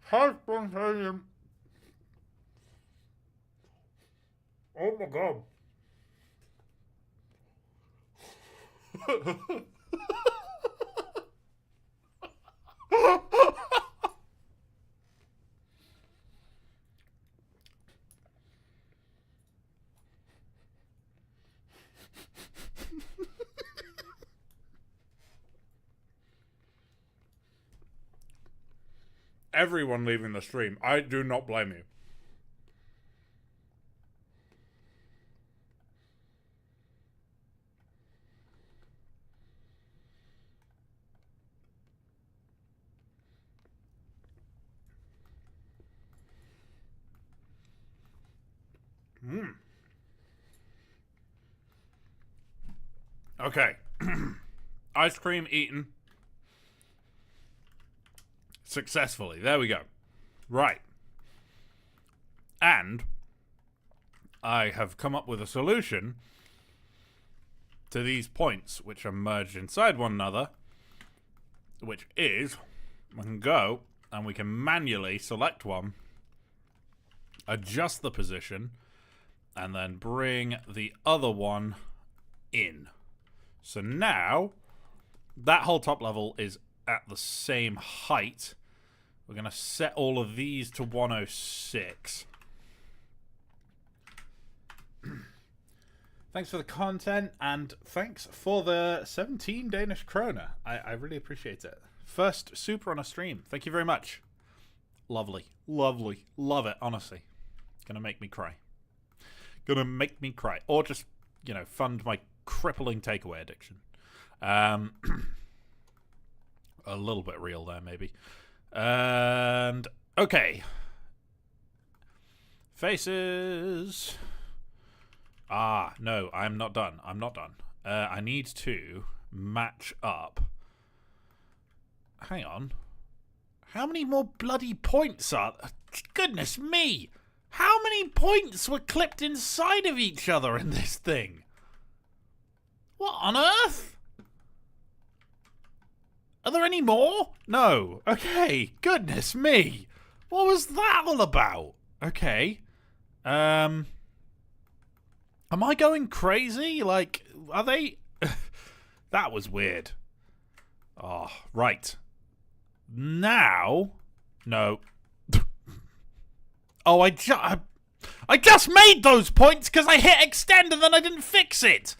How spontaneous. Oh my god. Everyone leaving the stream, I do not blame you. Okay. Ice cream eaten. Successfully. There we go. Right. And I have come up with a solution to these points, which are merged inside one another, which is, we can go and we can manually select one, adjust the position, and then bring the other one in. So now, that whole top level is at the same height. We're going to set all of these to 106. Thanks for the content, and thanks for the 17 Danish kroner. I really appreciate it. First super on a stream. Thank you very much. Lovely. Lovely. Love it, honestly. Gonna make me cry. Gonna make me cry. Or just, you know, fund my crippling takeaway addiction. A little bit real there, maybe. And, okay. Faces. Ah, no, I'm not done. I'm not done. I need to match up. Hang on. How many more bloody points are there? Goodness me! How many points were clipped inside of each other in this thing? What on earth? Are there any more? No. Okay. Goodness me. What was that all about? Okay. Am I going crazy? Like, are they... That was weird. Oh, right. Now... No. Oh, I just made those points because I hit extend and then I didn't fix it.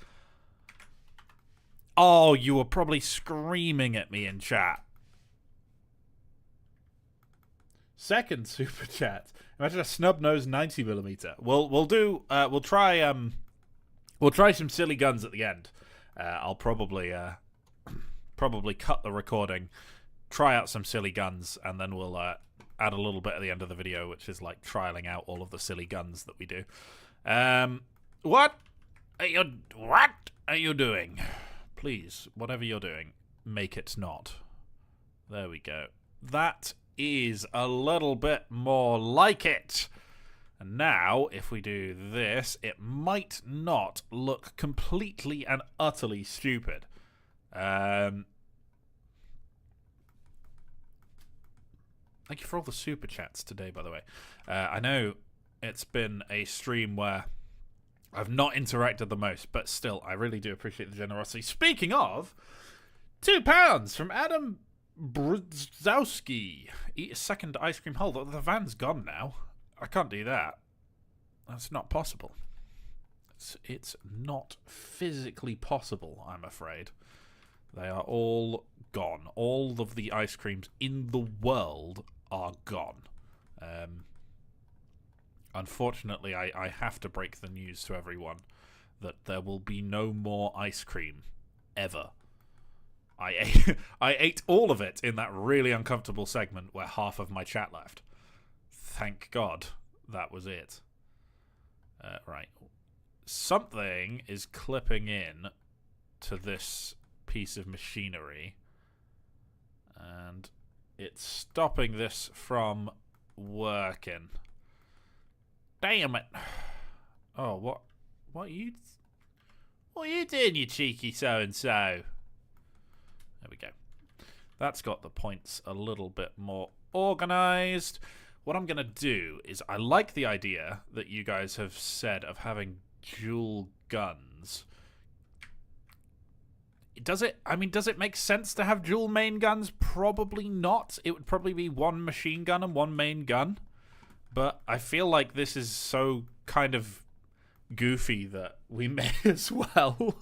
Oh, you were probably screaming at me in chat. Second super chat. Imagine a snub-nosed 90mm. We'll try some silly guns at the end. I'll probably cut the recording, try out some silly guns, and then we'll add a little bit at the end of the video, which is like trialing out all of the silly guns that we do. What are you doing? Please, whatever you're doing, make it not. There we go. That is a little bit more like it. And now, if we do this, it might not look completely and utterly stupid. Thank you for all the super chats today, by the way. I know it's been a stream where I've not interacted the most, but still, I really do appreciate the generosity. Speaking of, £2 from Adam Brzowski. Eat a second ice cream hole. The van's gone now. I can't do that. That's not possible. It's not physically possible, I'm afraid. They are all gone. All of the ice creams in the world are gone. Unfortunately, I have to break the news to everyone that there will be no more ice cream ever. I ate all of it in that really uncomfortable segment where half of my chat left. Thank God that was it. Right. Something is clipping in to this piece of machinery, and it's stopping this from working. Damn it! Oh, what are you doing, you cheeky so-and-so? There we go. That's got the points a little bit more organized. What I'm going to do is, I like the idea that you guys have said of having dual guns. Does it make sense to have dual main guns? Probably not. It would probably be one machine gun and one main gun. But I feel like this is so kind of goofy that we may as well.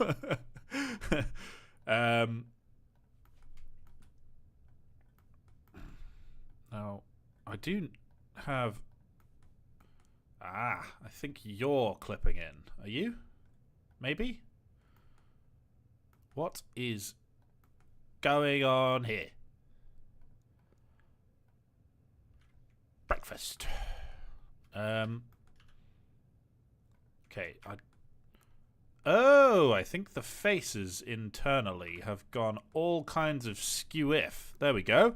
Now, I do have... I think you're clipping in. Are you? Maybe? What is going on here? Breakfast. Okay. I think the faces internally have gone all kinds of skew-if. There we go.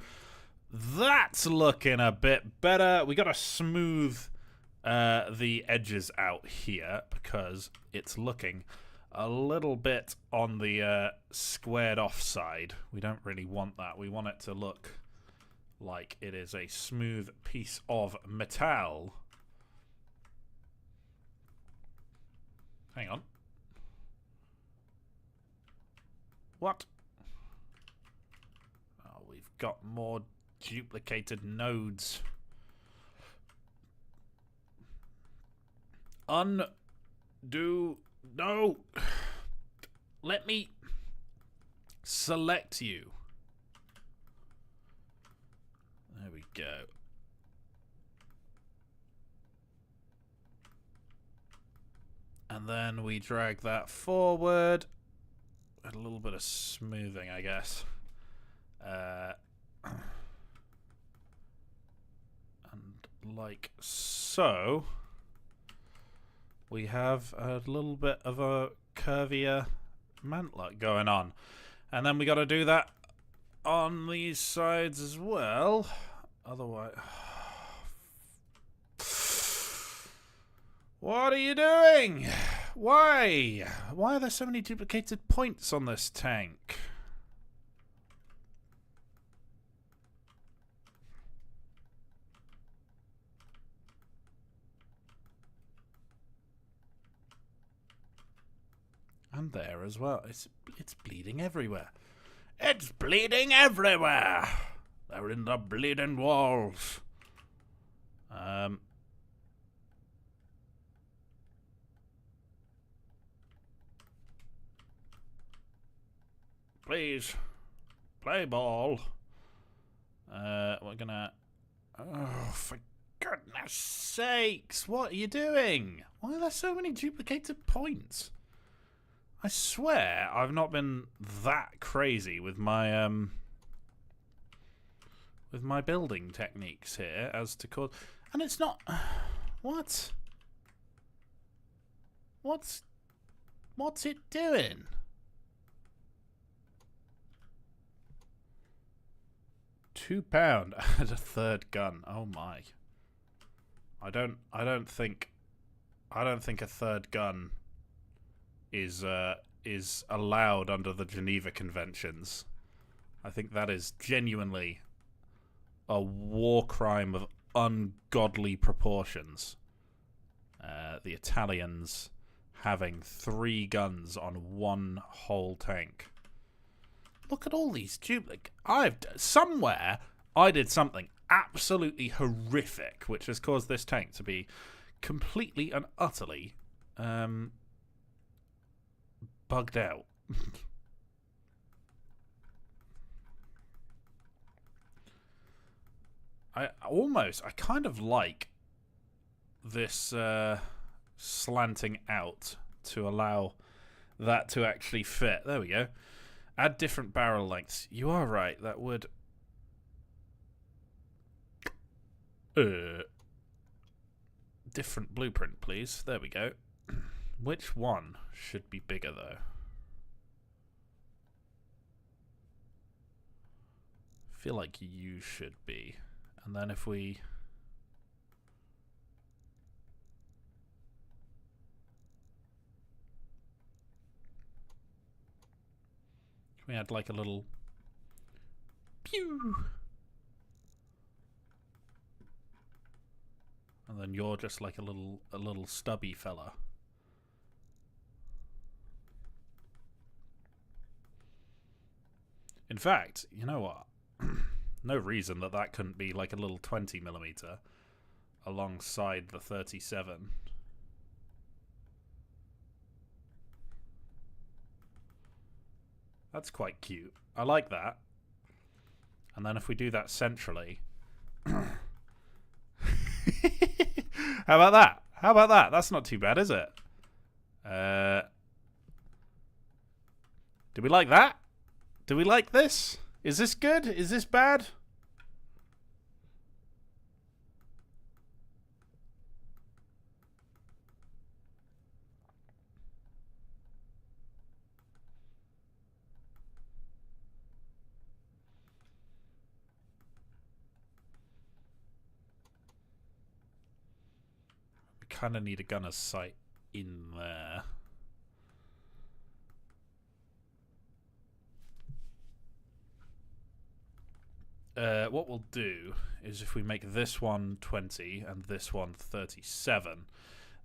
That's looking a bit better. We got to smooth the edges out here because it's looking a little bit on the squared off side. We don't really want that. We want it to look like it is a smooth piece of metal. Hang on. What? Oh, we've got more duplicated nodes. Undo No. Let me select you. There we go. And then we drag that forward. A little bit of smoothing, I guess. And like so, we have a little bit of a curvier mantlet going on. And then we got to do that on these sides as well. Otherwise... What are you doing? Why? Why are there so many duplicated points on this tank? And there as well. It's bleeding everywhere. It's bleeding everywhere. They're in the bleeding walls. Please, play ball. We're gonna... Oh, for goodness sakes, what are you doing? Why are there so many duplicated points? I swear I've not been that crazy with my building techniques here as to cause... And it's not... What? What's it doing? £2 and a third gun. Oh my. I don't think a third gun is allowed under the Geneva Conventions. I think that is genuinely a war crime of ungodly proportions. The Italians having 3 guns on one whole tank. Look at all these duplicates. Somewhere I did something absolutely horrific, which has caused this tank to be completely and utterly bugged out. I kind of like this slanting out to allow that to actually fit. There we go. Add different barrel lengths. You are right, that would... Different blueprint, please. There we go. Which one should be bigger, though? I feel like you should be. And then if we... We had like a little pew, and then you're just like a little stubby fella. In fact, you know what? No reason that couldn't be like a little 20mm alongside the 37. That's quite cute. I like that. And then if we do that centrally... How about that? How about that? That's not too bad, is it? Do we like that? Do we like this? Is this good? Is this bad? Kind of need a gunner's sight in there. What we'll do is if we make this one 20 and this one 37,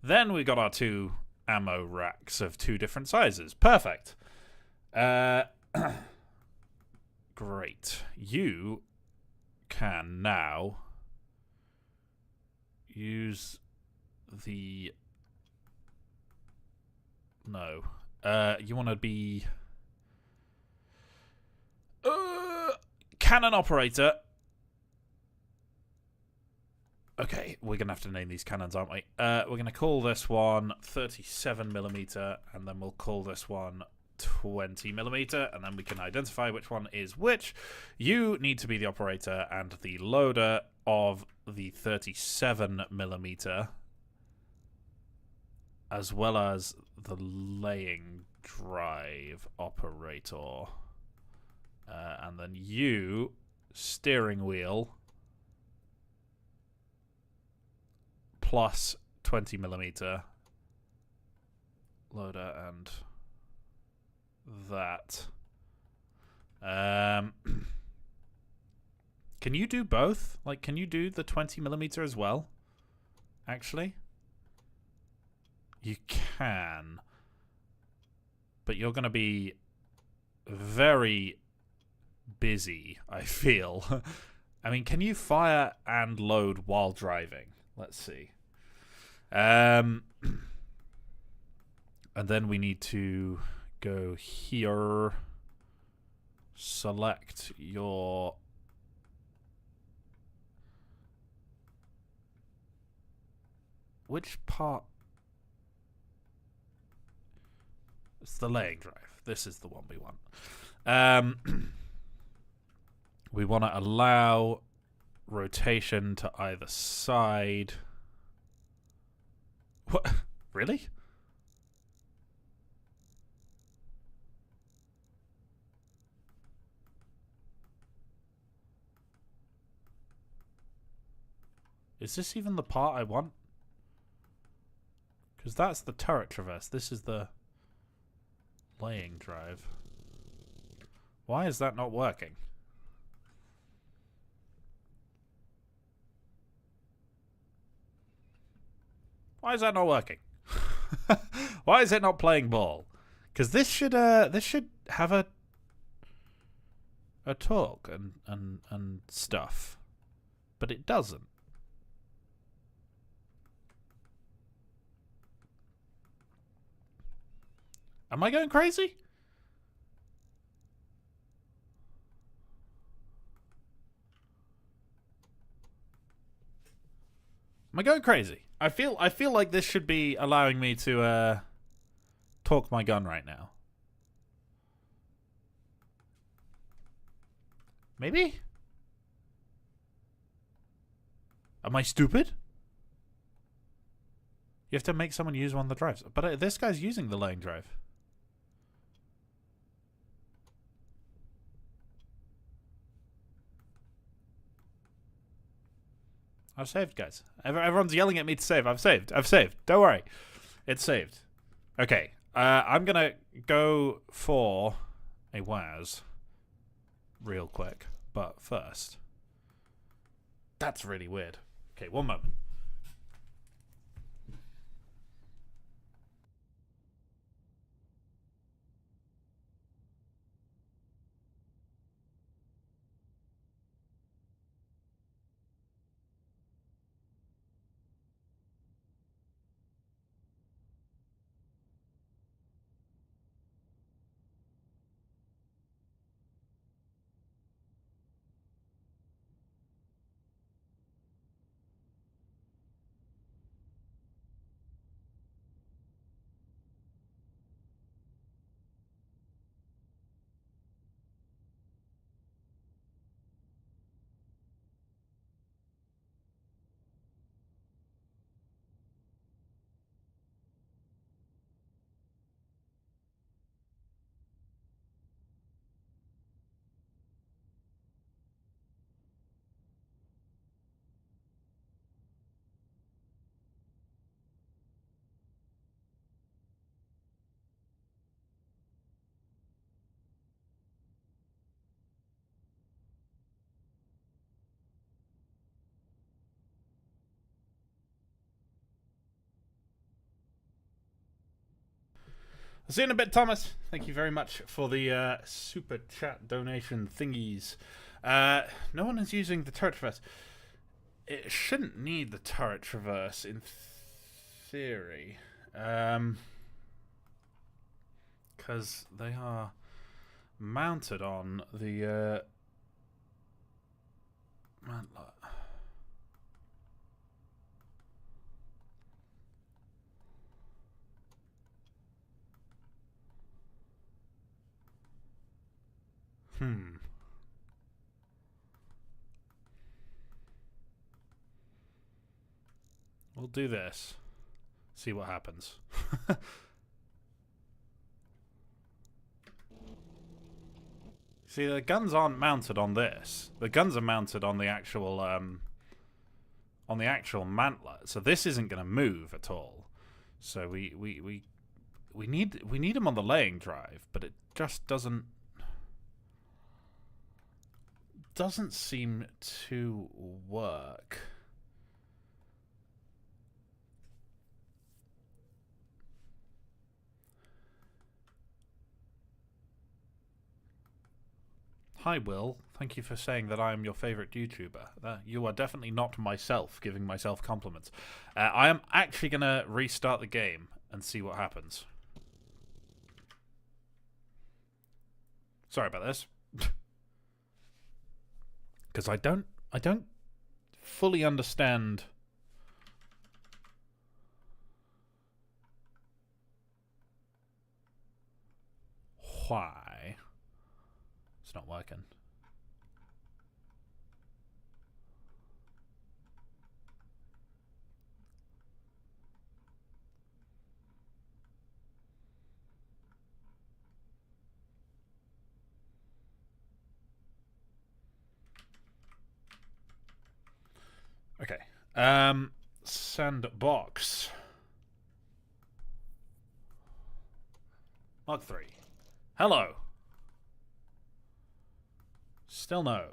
then we got our 2 ammo racks of 2 different sizes. Perfect. Great. You can now use the No. You want to be... cannon operator. Okay, we're going to have to name these cannons, aren't we? We're going to call this one 37mm, and then we'll call this one 20mm, and then we can identify which one is which. You need to be the operator and the loader of the 37mm, as well as the laying drive operator. And then you, steering wheel, plus 20mm loader and that. Can you do both? Like, can you do the 20mm as well? Actually? You can. But you're going to be very busy, I feel. I mean, can you fire and load while driving? Let's see. And then we need to go here, select your which part? It's the laying drive. This is the one we want. We want to allow rotation to either side. What? Really? Is this even the part I want? Because that's the turret traverse. This is the laying drive. Why is that not working? Why is that not working? Why is it not playing ball? Because this should have a talk and stuff, but it doesn't. Am I going crazy? Am I going crazy? I feel like this should be allowing me to torque my gun right now. Maybe? Am I stupid? You have to make someone use one of the drives. But this guy's using the laying drive. I've saved, guys. Everyone's yelling at me to save. I've saved. I've saved. Don't worry. It's saved. Okay. I'm going to go for a WAS real quick. But first. That's really weird. Okay, one moment. I'll see you in a bit, Thomas. Thank you very much for the super chat donation thingies. No one is using the turret traverse. It shouldn't need the turret traverse in theory. Because they are mounted on the Mantlet. We'll do this. See what happens. See, the guns aren't mounted on this. The guns are mounted on the actual mantlet. So this isn't going to move at all. So we need them on the laying drive, but it just doesn't seem to work. Hi, Will. Thank you for saying that I am your favourite YouTuber. You are definitely not myself, giving myself compliments. I am actually going to restart the game and see what happens. Sorry about this. Because I don't fully understand why it's not working. Okay. Sandbox. Mark 3. Hello. Still no.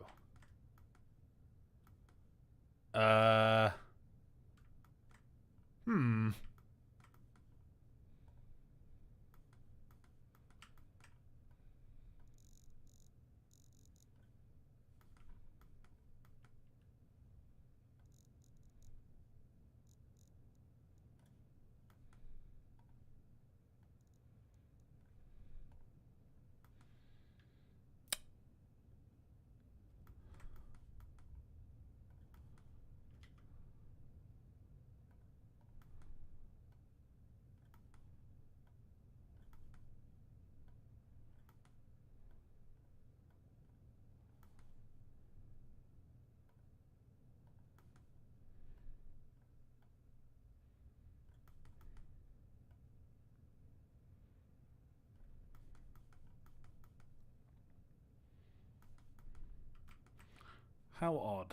How odd.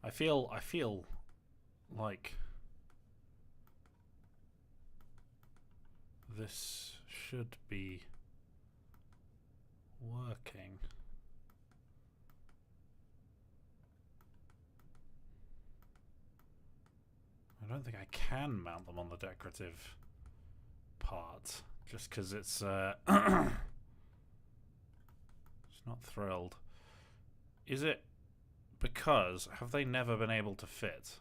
I feel like this should be working. I don't think I can mount them on the decorative part, just because it's it's not thrilled. Is it because have they never been able to fit?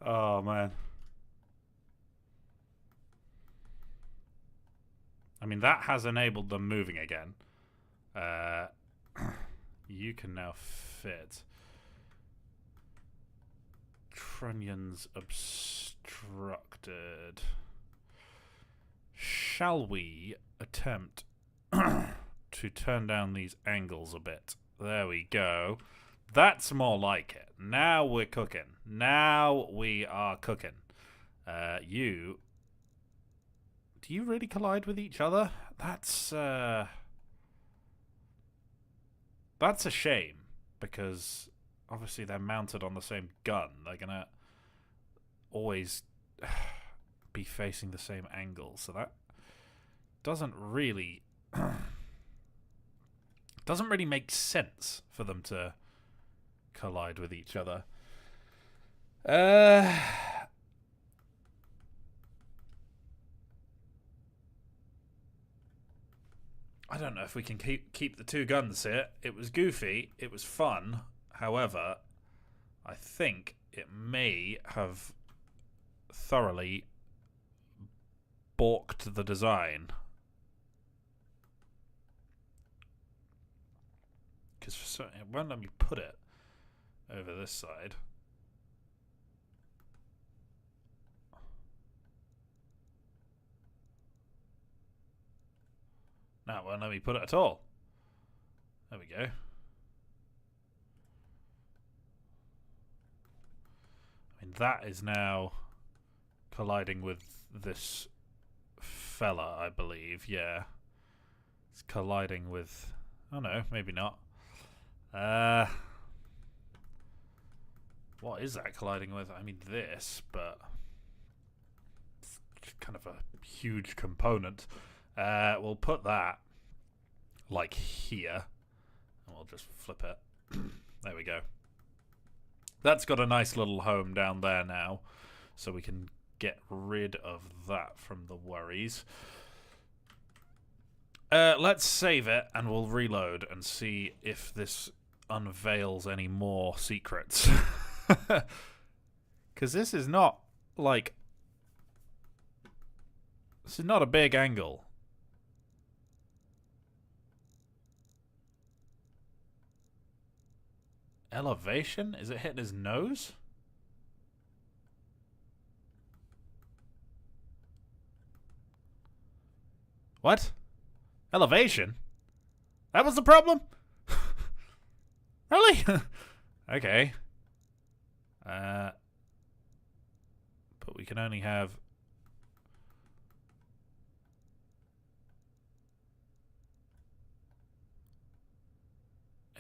Oh man. I mean, that has enabled them moving again. You can now fit. Trunnions obstructed. Shall we attempt to turn down these angles a bit? There we go. That's more like it. Now we're cooking. Now we are cooking. Do you really collide with each other? That's a shame, because obviously they're mounted on the same gun. They're gonna always be facing the same angle, so doesn't really make sense for them to collide with each other. I don't know if we can keep the two guns here. It was goofy. It was fun. However, I think it may have thoroughly balked the design. Because it won't let me put it over this side. No, it won't let me put it at all. There we go. I mean, that is now colliding with this fella, I believe. Yeah. It's colliding with... Oh no, maybe not. What is that colliding with? I mean, this, but... It's kind of a huge component. We'll put that like here, and we'll just flip it. There we go. That's got a nice little home down there now, so we can get rid of that from the worries. Let's save it, and we'll reload and see if this unveils any more secrets. Because this is not, like... This is not a big angle. Elevation? Is it hitting his nose? What? Elevation? That was the problem? Really? Okay. But we can only have...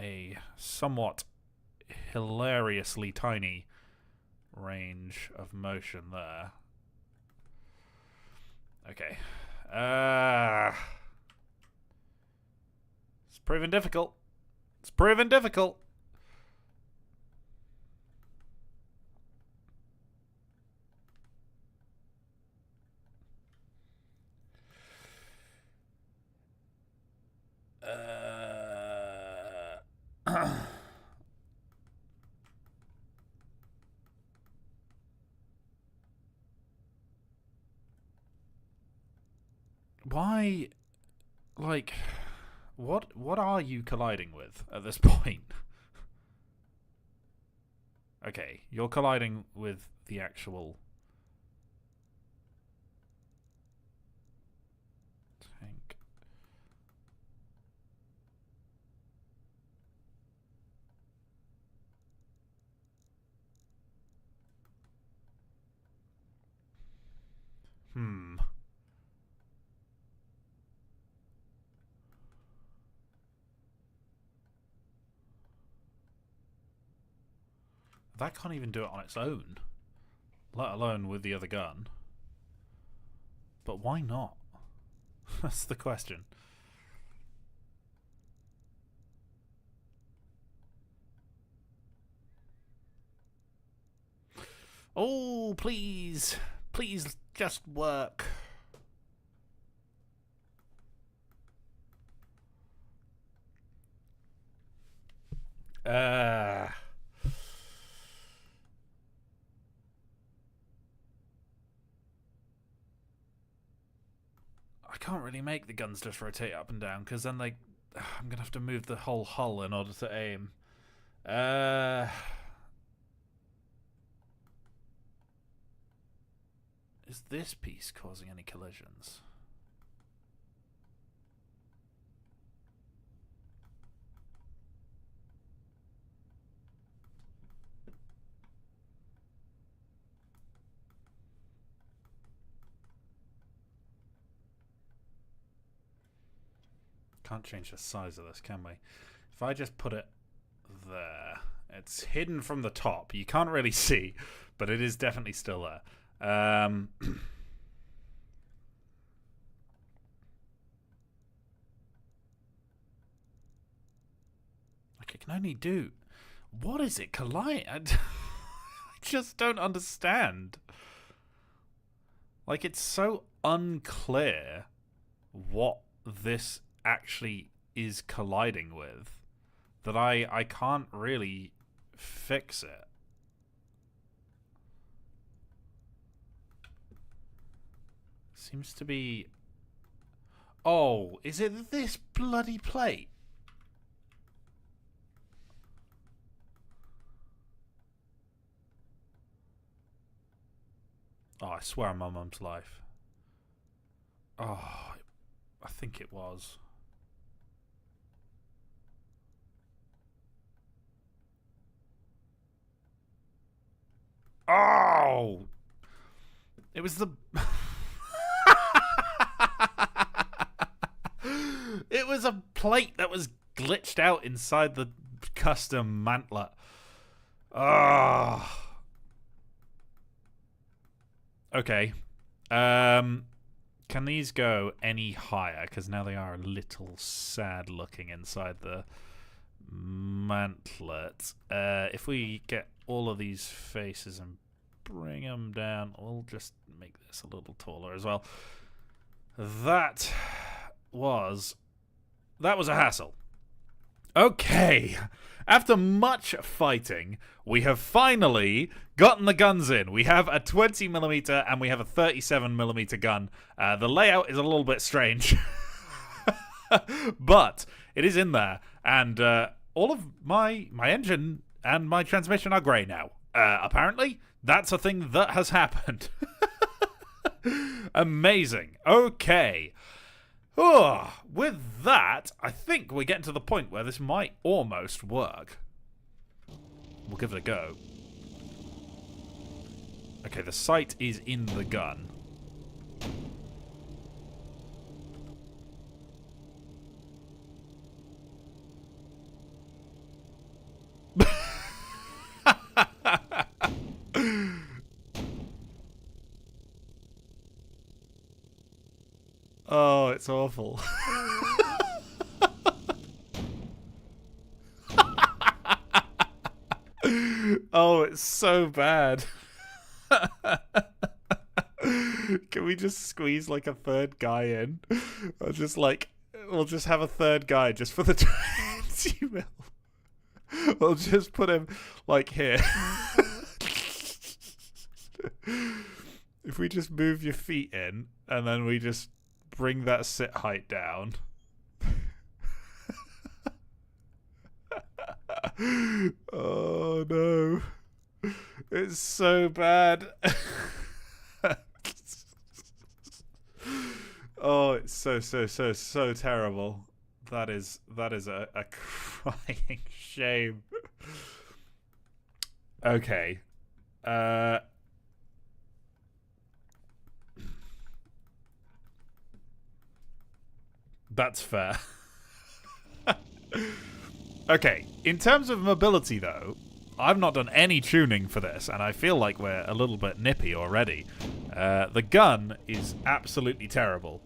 a somewhat hilariously tiny range of motion there. Okay. It's proving difficult. It's proving difficult. Why, like, what are you colliding with at this point? Okay, you're colliding with the actual tank. That can't even do it on its own, let alone with the other gun. But why not? That's the question. Oh, please. Please just work. I can't really make the guns just rotate up and down, because then I'm going to have to move the whole hull in order to aim. Is this piece causing any collisions? Can't change the size of this, can we? If I just put it there, it's hidden from the top. You can't really see, but it is definitely still there. can only do... What is it collide? I just don't understand. Like, it's so unclear what this actually is colliding with that I can't really fix it. Seems to be... Oh, is it this bloody plate? Oh, I swear on my mum's life. Oh, I think it was. Oh! It was the... It was a plate that was glitched out inside the custom mantlet. Ah. Okay. Can these go any higher? Because now they are a little sad looking inside the mantlet. If we get all of these faces and bring them down, we'll just make this a little taller as well. That was a hassle. Okay. After much fighting, we have finally gotten the guns in. We have a 20mm and we have a 37mm gun. The layout is a little bit strange. But it is in there. And all of my engine and my transmission are grey now. Apparently, that's a thing that has happened. Amazing. Okay. Oh, with that, I think we're getting to the point where this might almost work. We'll give it a go. Okay, the sight is in the gun. Oh, it's awful. Oh, it's so bad. Can we just squeeze like a third guy in? Or just like, we'll just have a third guy just for the 20 mil. We'll just put him like here. If we just move your feet in and then we just bring that sit height down. Oh no. It's so bad. Oh, it's so terrible. That is a crying shame. Okay. That's fair. Okay, in terms of mobility though, I've not done any tuning for this, and I feel like we're a little bit nippy already. The gun is absolutely terrible.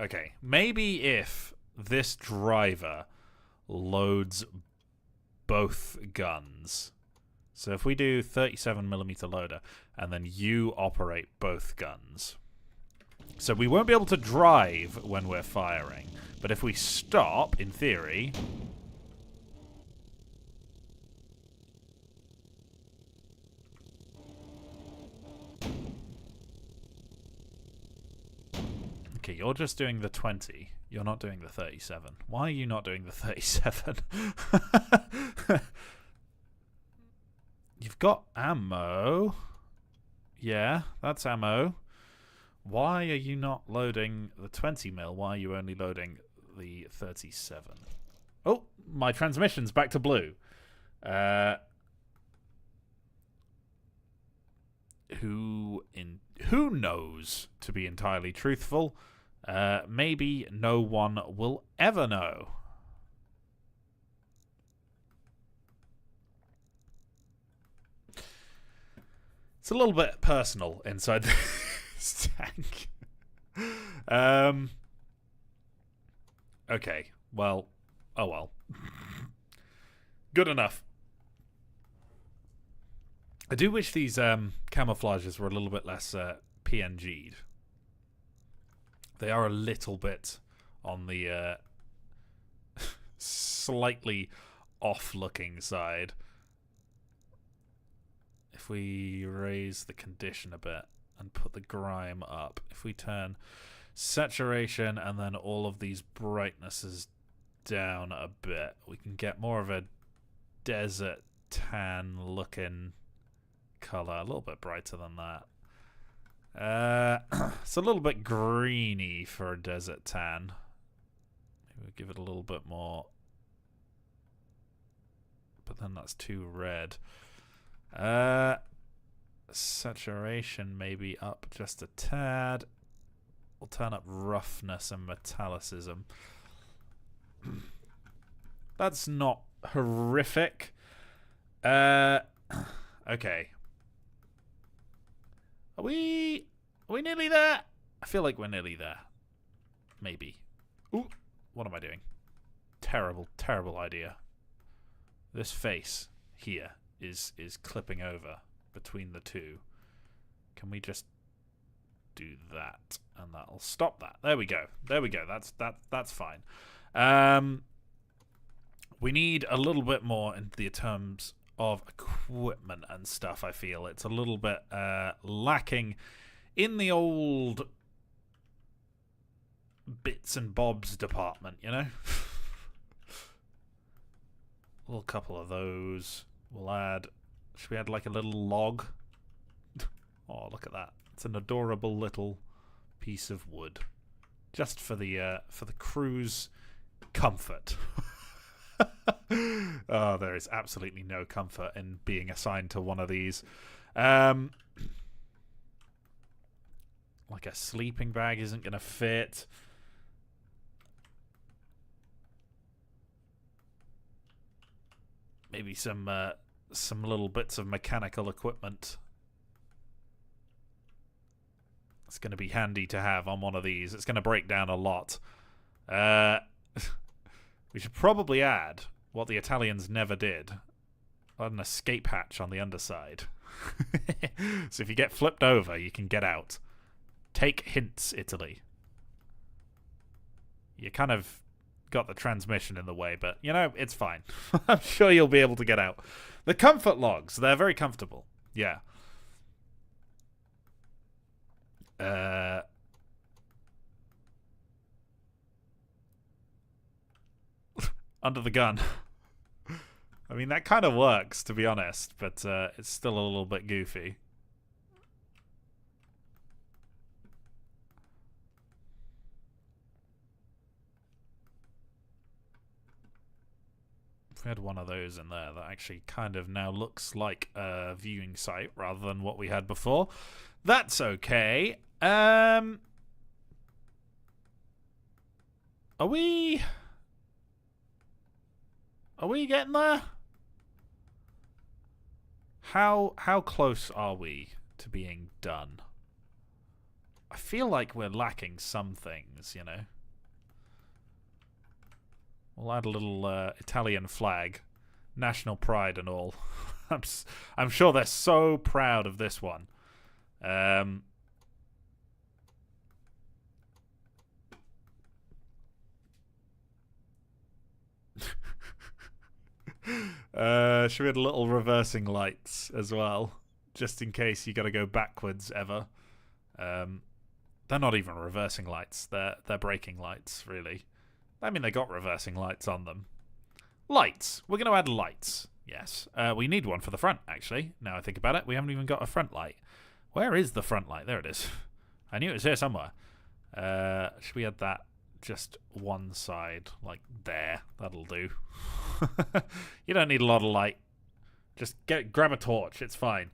Okay, maybe if this driver loads both guns. So if we do 37mm loader and then you operate both guns. So we won't be able to drive when we're firing, but if we stop, in theory... Okay, you're just doing the 20. You're not doing the 37. Why are you not doing the 37? You've got ammo. Yeah, that's ammo. Why are you not loading the 20 mil? Why are you only loading the 37? Oh, my transmission's back to blue. Who knows, to be entirely truthful? Maybe no one will ever know. It's a little bit personal inside this tank. Okay, well, oh well. Good enough. I do wish these camouflages were a little bit less PNG'd. They are a little bit on the slightly off-looking side. If we raise the condition a bit and put the grime up, if we turn saturation and then all of these brightnesses down a bit, we can get more of a desert tan looking color, a little bit brighter than that. It's a little bit greeny for a desert tan. Maybe we'll give it a little bit more, but then that's too red. Saturation maybe up just a tad. We'll turn up roughness and metallicism. That's not horrific. Okay. Are we nearly there? I feel like we're nearly there. Maybe. Ooh, what am I doing? Terrible, terrible idea. This face here is clipping over between the two. Can we just do that and that'll stop that? There we go. There we go. That's fine. We need a little bit more in the terms of equipment and stuff. I feel it's a little bit lacking in the old bits and bobs department, you know. A little couple of those. We'll add. Should we add like a little log? Oh, look at that! It's an adorable little piece of wood, just for the crew's comfort. Oh, there is absolutely no comfort in being assigned to one of these. Like a sleeping bag isn't going to fit. Maybe some little bits of mechanical equipment. It's going to be handy to have on one of these. It's going to break down a lot. We should probably add what the Italians never did. Add an escape hatch on the underside. So if you get flipped over, you can get out. Take hints, Italy. You kind of got the transmission in the way, but, you know, it's fine. I'm sure you'll be able to get out. The comfort logs, they're very comfortable. Yeah. Under the gun. I mean, that kind of works, to be honest, but it's still a little bit goofy. If we had one of those in there, that actually kind of now looks like a viewing site rather than what we had before. That's okay. Are we getting there? How close are we to being done? I feel like we're lacking some things, you know. We'll add a little Italian flag, national pride and all. I'm sure they're so proud of this one. Should we add little reversing lights as well, just in case you got to go backwards ever? They're not even reversing lights; they're braking lights, really. I mean, they got reversing lights on them. Lights. We're going to add lights. Yes. We need one for the front, actually. Now I think about it, we haven't even got a front light. Where is the front light? There it is. I knew it was here somewhere. Should we add that just one side, like there. That'll do. You don't need a lot of light. Just grab a torch. It's fine.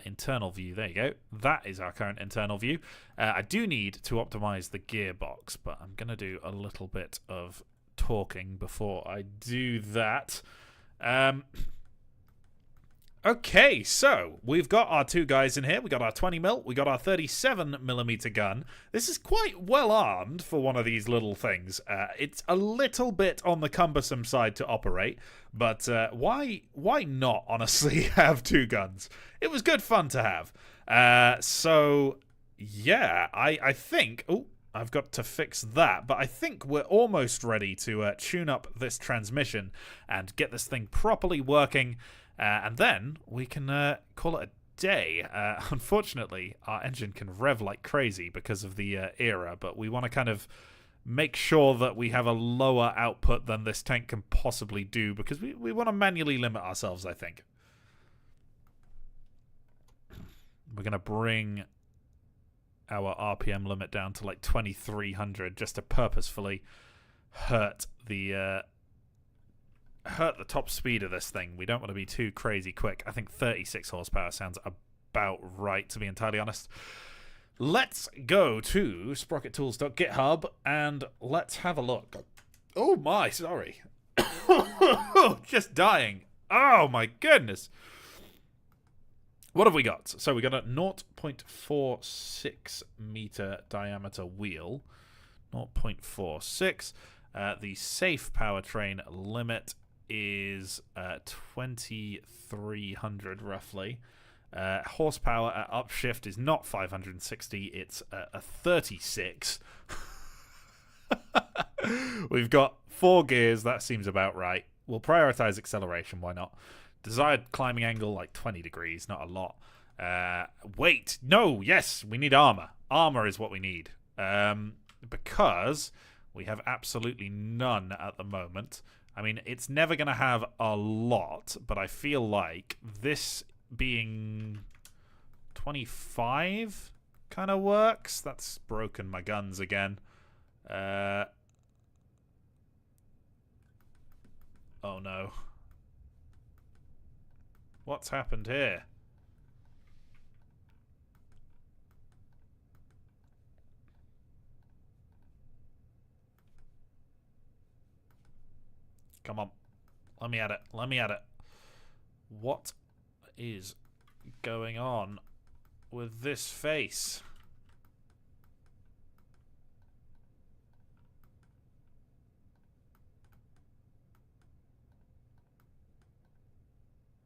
Internal view. There you go. That is our current internal view. I do need to optimize the gearbox, but I'm going to do a little bit of talking before I do that. Okay, so we've got our two guys in here. We got our 20mm. We got our 37mm gun. This is quite well armed for one of these little things. It's a little bit on the cumbersome side to operate, but why not, honestly, have two guns? It was good fun to have. So, yeah, I think... Oh, I've got to fix that, but I think we're almost ready to tune up this transmission and get this thing properly working. And then we can call it a day. Unfortunately, our engine can rev like crazy because of the era, but we want to kind of make sure that we have a lower output than this tank can possibly do, because we want to manually limit ourselves, I think. We're going to bring our RPM limit down to like 2300 just to purposefully hurt the top speed of this thing. We don't want to be too crazy quick. I think 36 horsepower sounds about right, to be entirely honest. Let's go to sprockettools.github and let's have a look. Oh my, sorry. Just dying. Oh my goodness. What have we got? So we got a 0.46 meter diameter wheel. 0.46. The safe powertrain limit is 2300 roughly. Horsepower at upshift is not 560, it's a 36. We've got 4 gears, that seems about right. We'll prioritize acceleration, why not? Desired climbing angle like 20 degrees, not a lot. Weight, no, yes, we need armor. Armor is what we need. Because we have absolutely none at the moment. I mean, it's never going to have a lot, but I feel like this being 25 kind of works. That's broken my guns again. Oh no. What's happened here? Come on. Let me at it. Let me at it. What is going on with this face?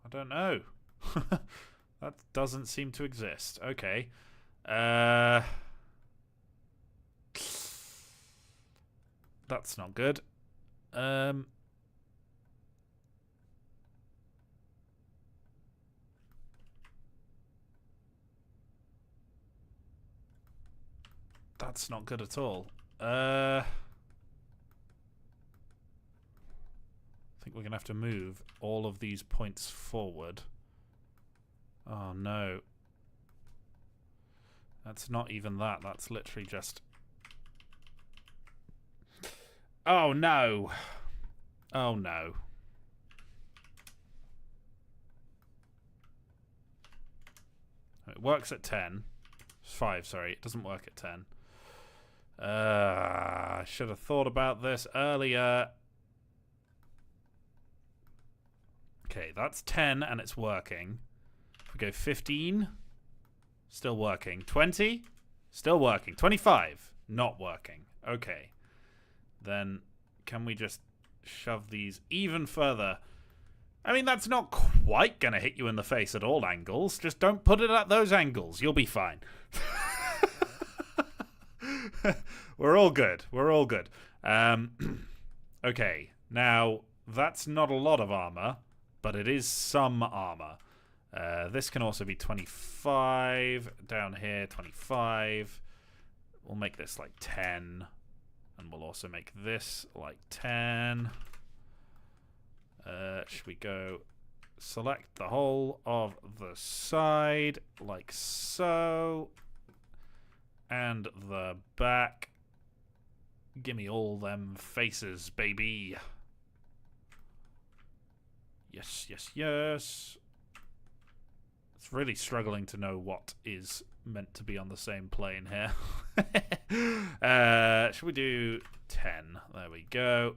I don't know. That doesn't seem to exist. Okay. That's not good. That's not good at all. I think we're going to have to move all of these points forward. Oh, no. That's not even that. That's literally just... Oh, no. Oh, no. It works at 10. 5, sorry. It doesn't work at 10. I should have thought about this earlier. Okay, that's 10 and it's working. If we go 15, still working. 20, still working. 25, not working. Okay. Then can we just shove these even further? I mean, that's not quite going to hit you in the face at all angles. Just don't put it at those angles. You'll be fine. We're all good. We're all good. Okay, now that's not a lot of armor, but it is some armor. This can also be 25. Down here, 25. We'll make this like 10. And we'll also make this like 10. Should we go select the whole of the side like so? And the back Gimme all them faces, baby. Yes, yes, yes. It's really struggling to know what is meant to be on the same plane here. Should we do 10? There we go.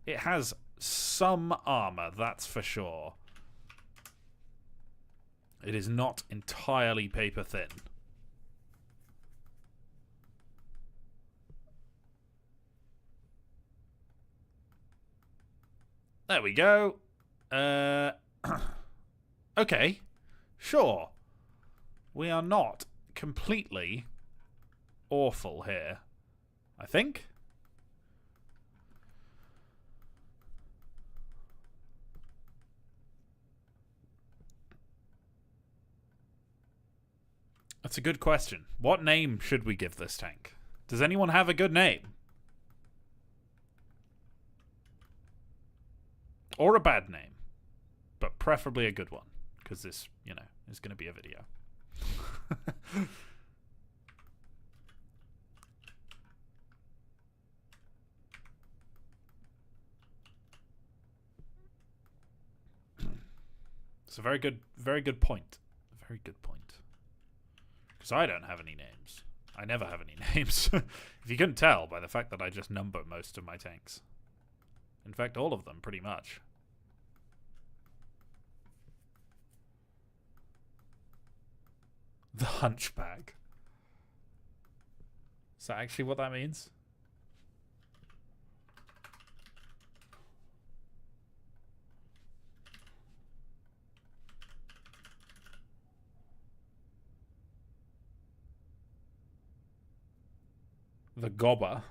It has some armor, that's for sure. It is not entirely paper thin. There we go. Okay. Sure. We are not completely awful here, I think. That's a good question. What name should we give this tank? Does anyone have a good name? Or a bad name. But preferably a good one. Because this, you know, is going to be a video. It's a very good point. Very good point. Because I don't have any names. I never have any names. If you couldn't tell by the fact that I just number most of my tanks. In fact, all of them, pretty much. The Hunchback. Is that actually what that means? The Gobber.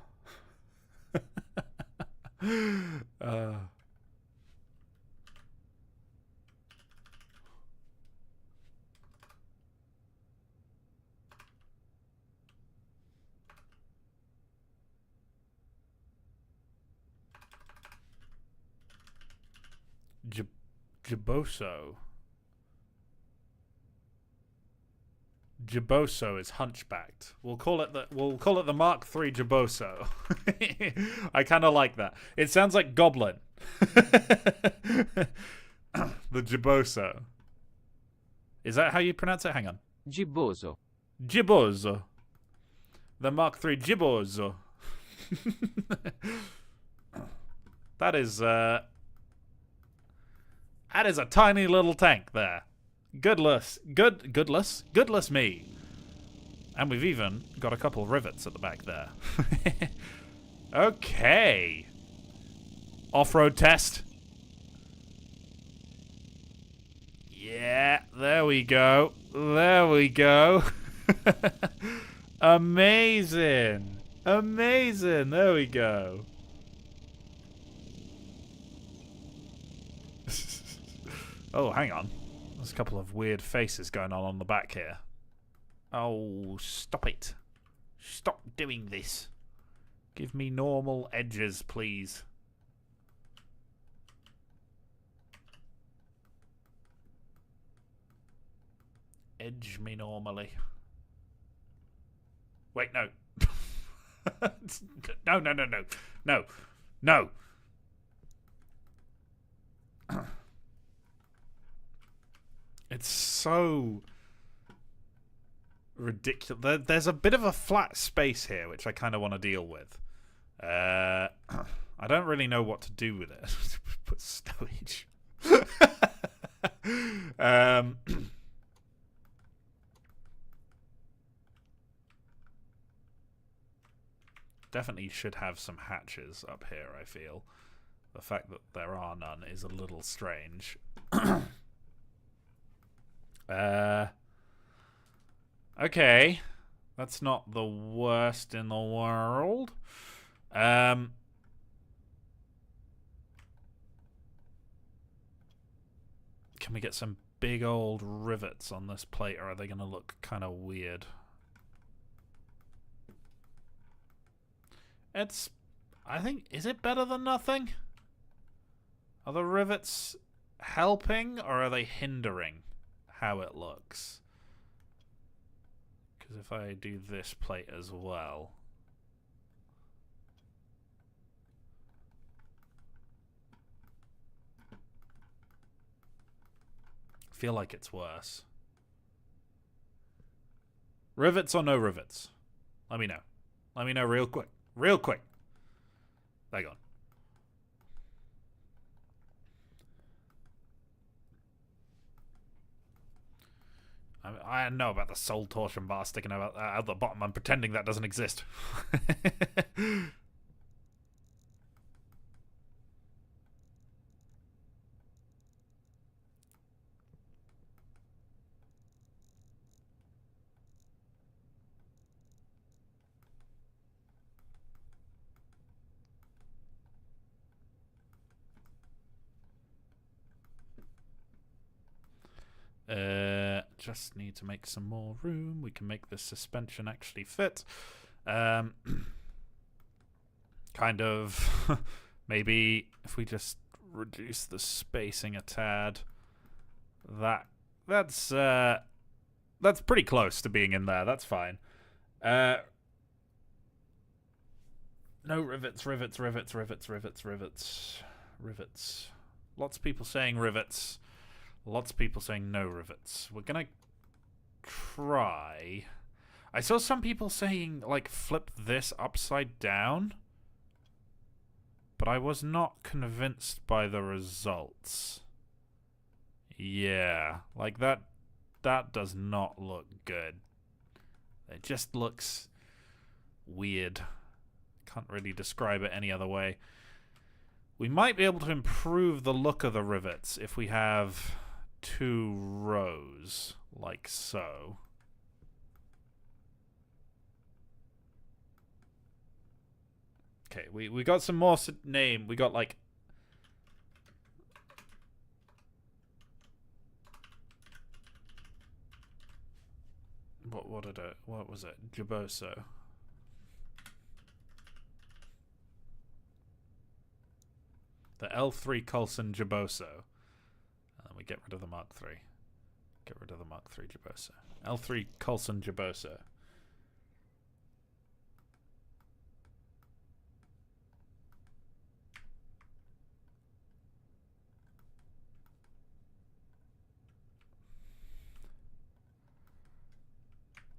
Jiboso. Jiboso is hunchbacked. We'll call it the Mark III Jiboso. I kind of like that. It sounds like goblin. The Jiboso. Is that how you pronounce it? Hang on. Gibboso. Jiboso. The Mark III Jiboso. That is a tiny little tank there. Goodless me. And we've even got a couple of rivets at the back there. Okay. Off-road test. Yeah, there we go. There we go. Amazing. Amazing. There we go. Oh, hang on. There's a couple of weird faces going on the back here. Oh, stop it. Stop doing this. Give me normal edges, please. Edge me normally. Wait, no. No, no, no, no. No. No. It's so ridiculous. There's a bit of a flat space here, which I kind of want to deal with. I don't really know what to do with it. Put stowage. Definitely should have some hatches up here, I feel. The fact that there are none is a little strange. Okay. That's not the worst in the world. Can we get some big old rivets on this plate, or are they going to look kind of weird? I think, is it better than nothing? Are the rivets helping, or are they hindering how it looks? Because if I do this plate as well, feel like it's worse. Rivets or no rivets? Let me know. Let me know real quick. Real quick. Hang on. I know about the soul torsion bar sticking out at the bottom. I'm pretending that doesn't exist. Just need to make some more room. We can make this suspension actually fit. Kind of. Maybe if we just reduce the spacing a tad. That's pretty close to being in there. That's fine. No rivets. Lots of people saying rivets. Lots of people saying no rivets. We're gonna try. I saw some people saying, like, flip this upside down. But I was not convinced by the results. Yeah, like that does not look good. It just looks weird. Can't really describe it any other way. We might be able to improve the look of the rivets if we have 2 rows, like so. Okay, we got some more name. We got like what was it? Jaboso. The L3 Coulson Jaboso. And we get rid of the Mark III. Get rid of the Mark III Jaboso. L3 Coulson Jaboso.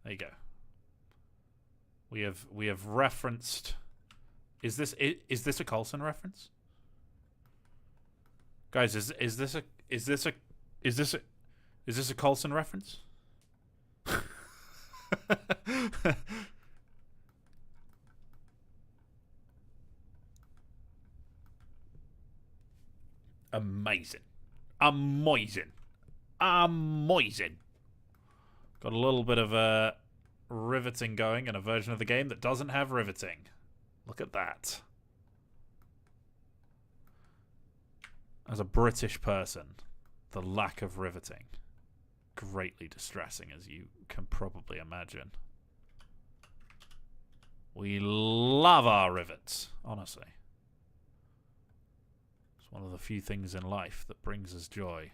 There you go. We have referenced. Is this a Coulson reference? Guys, is this a Coulson reference? Amazing. Got a little bit of riveting going in a version of the game that doesn't have riveting. Look at that. As a British person, the lack of riveting. Greatly distressing, as you can probably imagine. We love our rivets, honestly. It's one of the few things in life that brings us joy.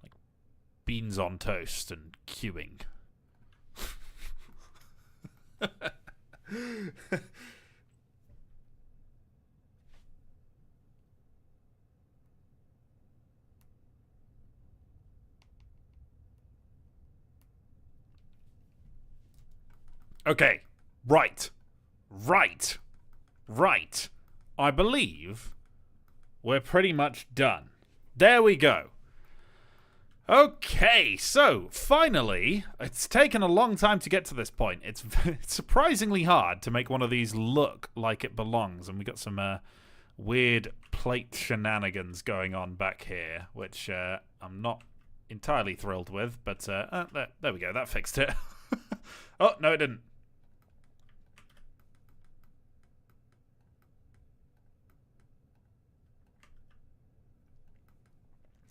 Like beans on toast and queuing. Okay, right. I believe we're pretty much done. There we go. Okay, so finally, it's taken a long time to get to this point. It's surprisingly hard to make one of these look like it belongs, and we got some weird plate shenanigans going on back here, which I'm not entirely thrilled with, but there we go, that fixed it. Oh, no, it didn't.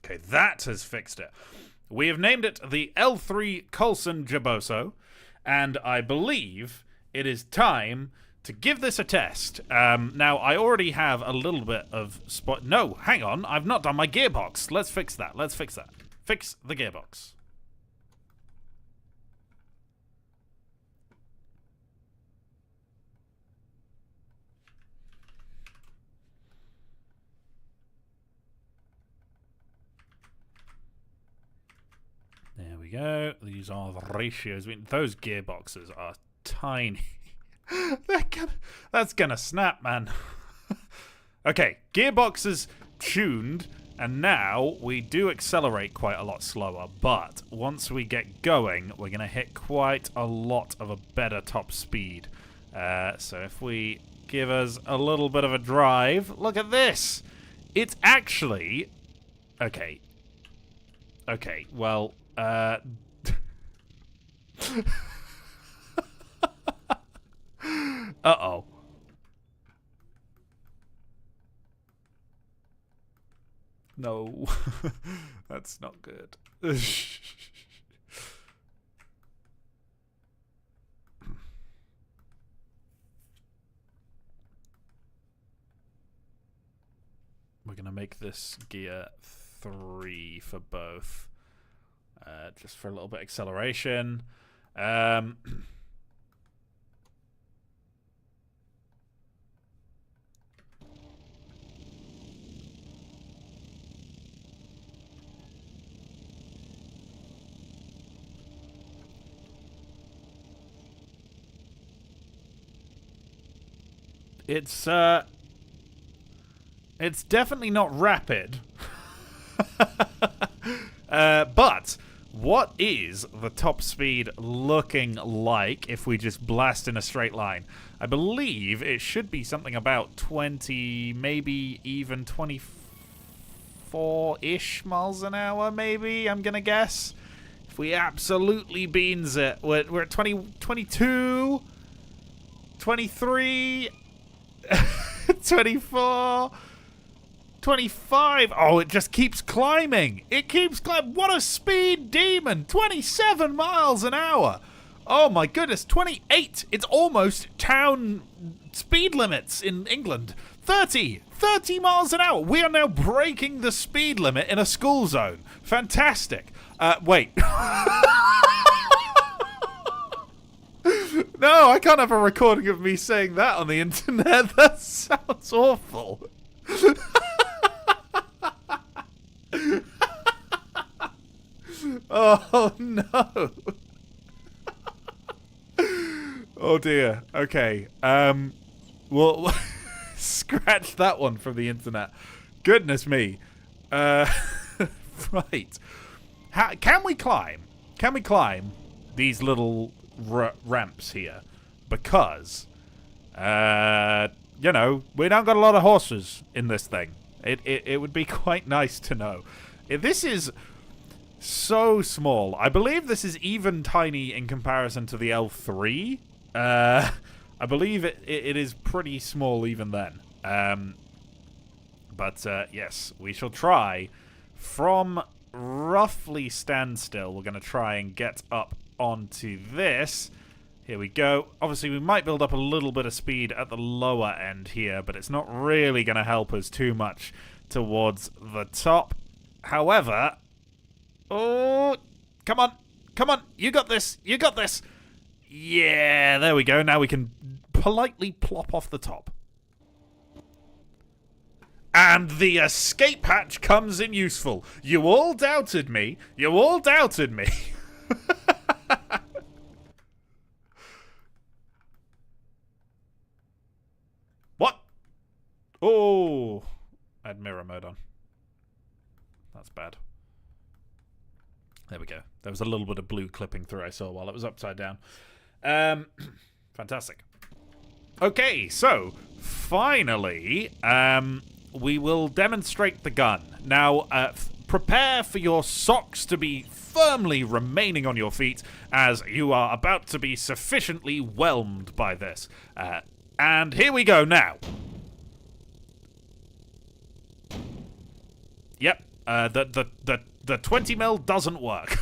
Okay, that has fixed it. We have named it the L3 Coulson Jaboso, and I believe it is time to give this a test. Now, I already have a little bit of spot. No, hang on, I've not done my gearbox. Let's fix that. Fix the gearbox. go. These are the ratios. I mean, those gearboxes are tiny. That's gonna snap, man. Okay, gearboxes tuned, and now we do accelerate quite a lot slower, but once we get going, we're gonna hit quite a lot of a better top speed. So if we give us a little bit of a drive, look at this! It's actually... Okay. Okay, well, uh-oh. No. That's not good. We're going to make this gear 3 for both. Just for a little bit of acceleration. It's definitely not rapid. But what is the top speed looking like if we just blast in a straight line? I believe it should be something about 20, maybe even 24-ish miles an hour, maybe, I'm gonna guess. If we absolutely beans it, we're at 22, 23, 24... 25. Oh, it just keeps climbing. It keeps climbing. What a speed demon. 27 miles an hour. Oh, my goodness. 28. It's almost town speed limits in England. 30 miles an hour. We are now breaking the speed limit in a school zone. Fantastic. Wait. No, I can't have a recording of me saying that on the internet. That sounds awful. Oh no. Oh dear. Okay. Well, scratch that one from the internet. Goodness me. Right. Can we climb? Can we climb these little ramps here? Because, you know, we don't got a lot of horses in this thing. It would be quite nice to know. This is so small. I believe this is even tiny in comparison to the L3. I believe it is pretty small even then. But yes, we shall try. From roughly standstill, we're going to try and get up onto this. Here we go. Obviously, we might build up a little bit of speed at the lower end here, but it's not really going to help us too much towards the top. However... Oh, come on. Come on. You got this. You got this. Yeah, there we go. Now we can politely plop off the top. And the escape hatch comes in useful. You all doubted me. You all doubted me. What? Oh, I had mirror mode on. That's bad. There we go. There was a little bit of blue clipping through I saw while it was upside down. Fantastic. Okay, so finally, we will demonstrate the gun. Now, prepare for your socks to be firmly remaining on your feet as you are about to be sufficiently whelmed by this. And here we go now. Yep, the 20mm doesn't work.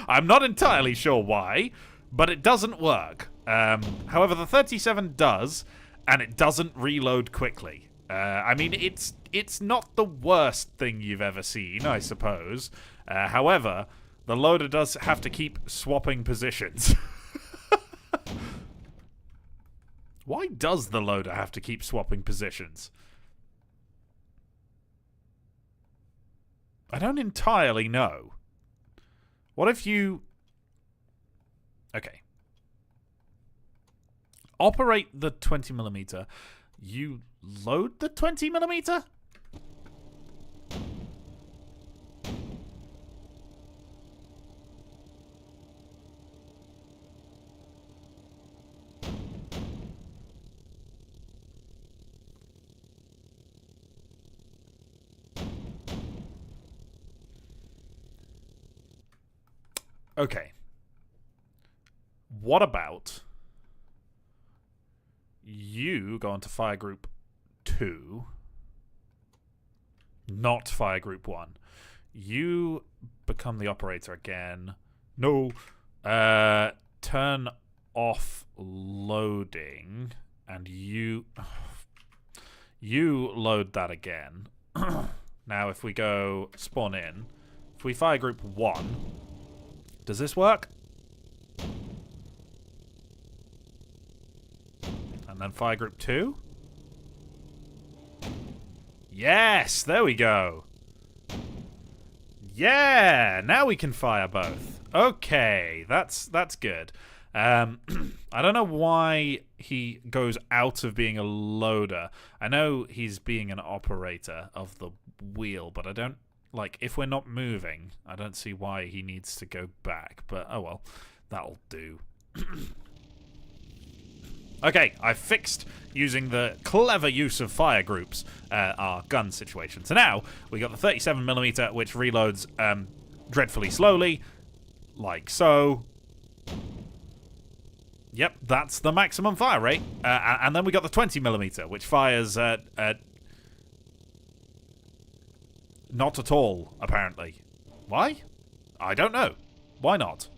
I'm not entirely sure why, but it doesn't work. However, the 37 does, and it doesn't reload quickly. I mean, it's not the worst thing you've ever seen, I suppose. However, the loader does have to keep swapping positions. Why does the loader have to keep swapping positions? I don't entirely know. What if you... Okay. Operate the 20mm. You load the 20mm? Okay. What about you go onto fire group 2, not fire group 1. You become the operator again. No. Turn off loading, and you load that again. Now, if we go spawn in, if we fire group 1, does this work? And then fire group 2? Yes, there we go. Yeah, now we can fire both. Okay, that's good. I don't know why he goes out of being a loader. I know he's being an operator of the wheel, but I don't... Like, if we're not moving, I don't see why he needs to go back. But, oh well, that'll do. Okay, I fixed, using the clever use of fire groups, our gun situation. So now, we got the 37mm, which reloads dreadfully slowly, like so. Yep, that's the maximum fire rate. And then we got the 20mm, which fires not at all, apparently. Why? I don't know. Why not?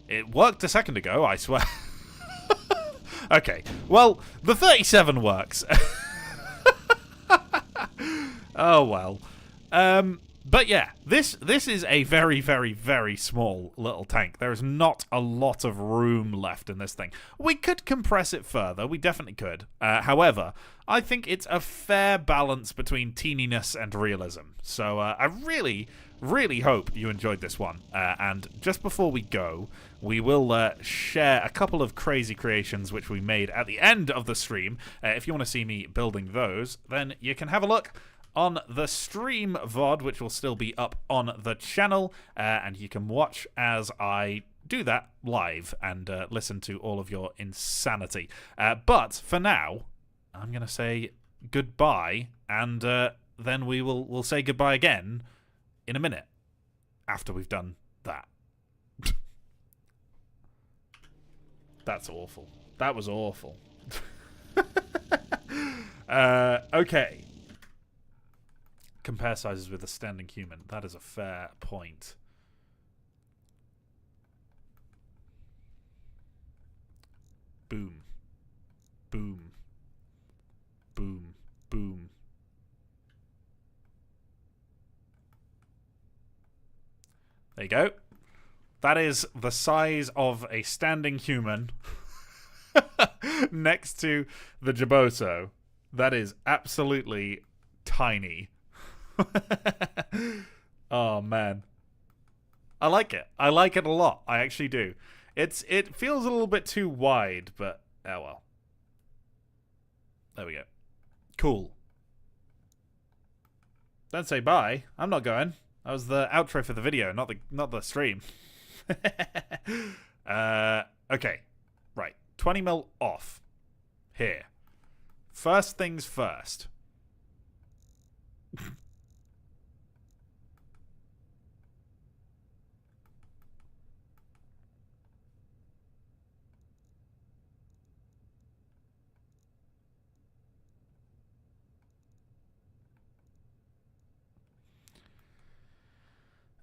It worked a second ago, I swear. Okay, well, the 37 works. Oh, well. But yeah, this is a very, very, very small little tank. There is not a lot of room left in this thing. We could compress it further. We definitely could. However, I think it's a fair balance between teeniness and realism. So I really, really hope you enjoyed this one. And just before we go, we will share a couple of crazy creations which we made at the end of the stream. If you want to see me building those, then you can have a look on the stream VOD, which will still be up on the channel, and you can watch as I do that live and listen to all of your insanity. But for now, I'm going to say goodbye, and then we'll say goodbye again in a minute after we've done that. That's awful. That was awful. Okay. Compare sizes with a standing human. That is a fair point. Boom. Boom. Boom. Boom. There you go. That is the size of a standing human next to the Jaboso. That is absolutely tiny. Oh man, I like it. I like it a lot. I actually do. It feels a little bit too wide, but oh well. There we go. Cool. Don't say bye. I'm not going. That was the outro for the video, not the stream. Okay. Right. 20mm off. Here. First things first.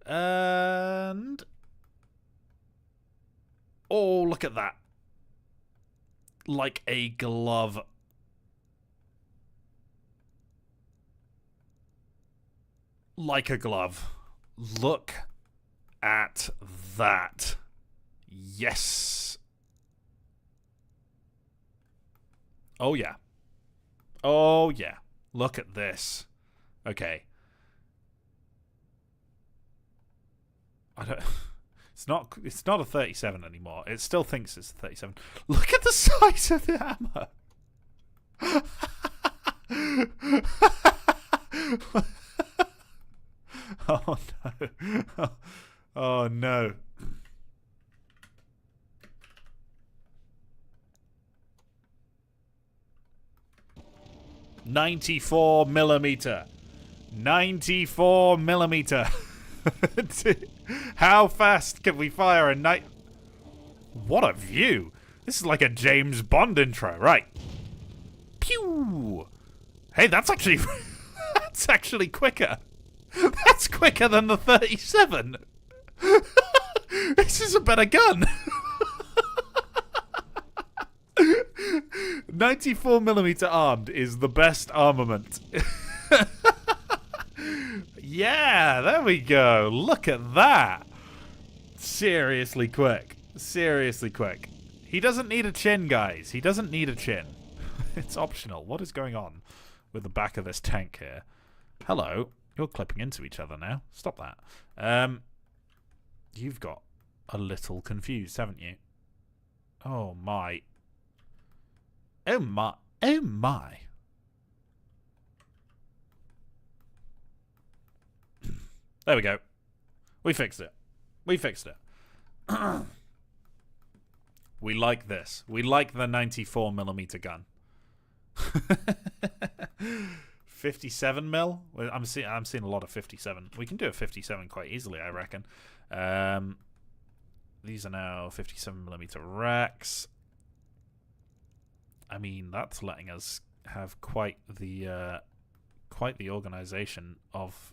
And oh, look at that. Like a glove. Like a glove. Look at that. Yes. Oh yeah. Oh yeah. Look at this. Okay. I don't. It's not. It's not a 37 anymore. It still thinks it's a 37. Look at the size of the hammer. Oh no! Oh no! $94mm. 94mm. How fast can we fire a night? What a view! This is like a James Bond intro, right? Pew! Hey, that's actually that's actually quicker. That's quicker than the 37. This is a better gun. 94mm armed is the best armament. Yeah, there we go. Look at that. Seriously quick. Seriously quick. He doesn't need a chin, guys. He doesn't need a chin. It's optional. What is going on with the back of this tank here? Hello. You're clipping into each other now. Stop that. You've got a little confused, haven't you? Oh, my. Oh, my. Oh, my. There we go. We fixed it. We fixed it. We like this. We like the 94mm gun. 57 mil. I'm seeing a lot of 57. We can do a 57 quite easily, I reckon. These are now 57mm racks. I mean, that's letting us have quite the organization of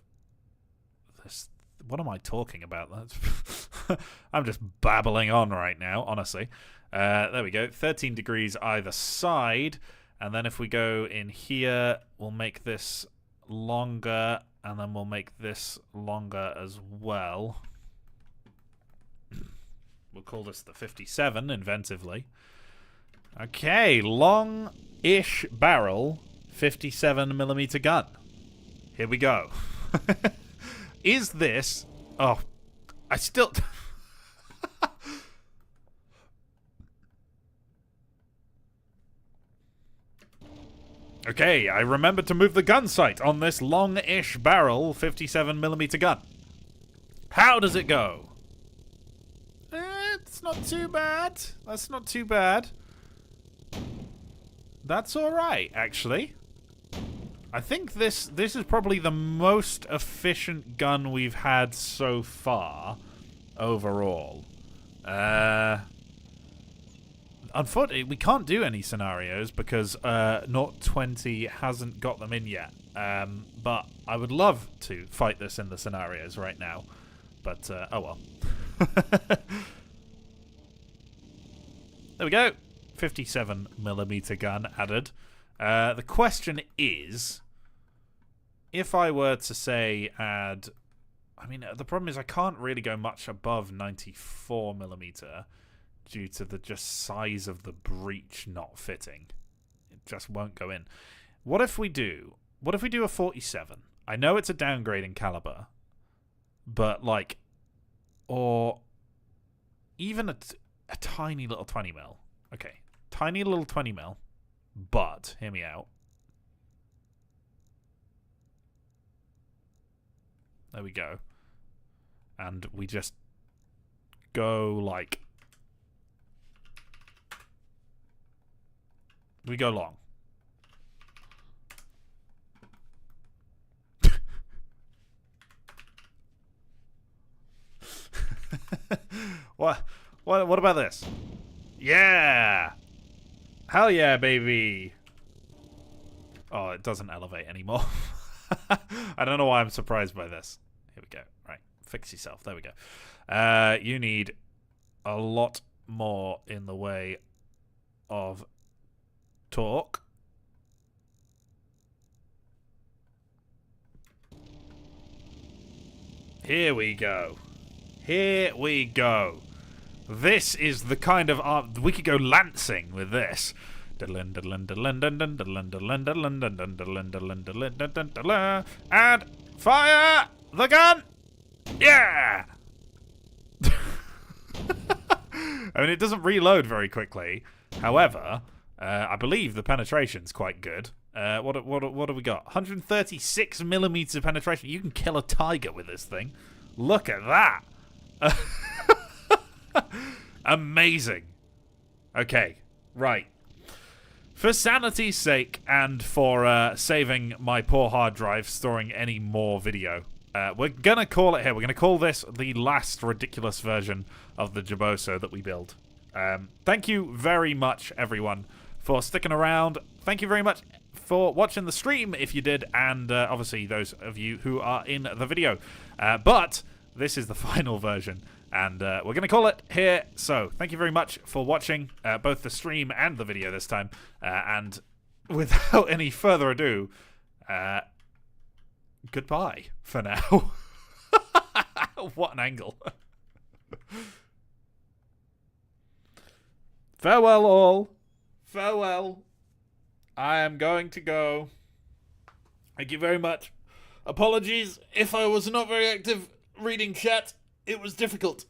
this. What am I talking about? I'm just babbling on right now, honestly. There we go. 13 degrees either side. And then if we go in here, we'll make this longer. And then we'll make this longer as well. We'll call this the 57, inventively. Okay, long-ish barrel, 57mm gun. Here we go. Is this... Oh, I still... Okay, I remember to move the gun sight on this long-ish barrel 57mm gun. How does it go? It's not too bad. That's not too bad. That's alright, actually. I think this is probably the most efficient gun we've had so far, overall. Unfortunately, we can't do any scenarios because Not 20 hasn't got them in yet. But I would love to fight this in the scenarios right now. But, oh well. There we go. 57mm gun added. The question is, if I were to say add... I mean, the problem is I can't really go much above 94mm due to the just size of the breech not fitting. It just won't go in. What if we do a 47? I know it's a downgrade in caliber, but like, or even a tiny little 20mm. Okay, tiny little 20mm, but hear me out. There we go. And we just go like... We go long. What about this? Yeah! Hell yeah, baby! Oh, it doesn't elevate anymore. I don't know why I'm surprised by this. Here we go. Right. Fix yourself. There we go. You need a lot more in the way of torque. Here we go. Here we go. This is the kind of we could go lancing with this. And fire the gun. Yeah. I mean, it doesn't reload very quickly. However, I believe the penetration's quite good. What have we got? 136 millimeters of penetration. You can kill a tiger with this thing. Look at that. Amazing. Okay, right. For sanity's sake and for saving my poor hard drive storing any more video, we're going to call it here. We're going to call this the last ridiculous version of the Jaboso that we build. Thank you very much, everyone, for sticking around. Thank you very much for watching the stream, if you did, and obviously those of you who are in the video. But this is the final version, and we're going to call it here. So thank you very much for watching both the stream and the video this time. And without any further ado, goodbye for now. What an angle. Farewell all. Farewell. I am going to go. Thank you very much. Apologies if I was not very active reading chat. It was difficult.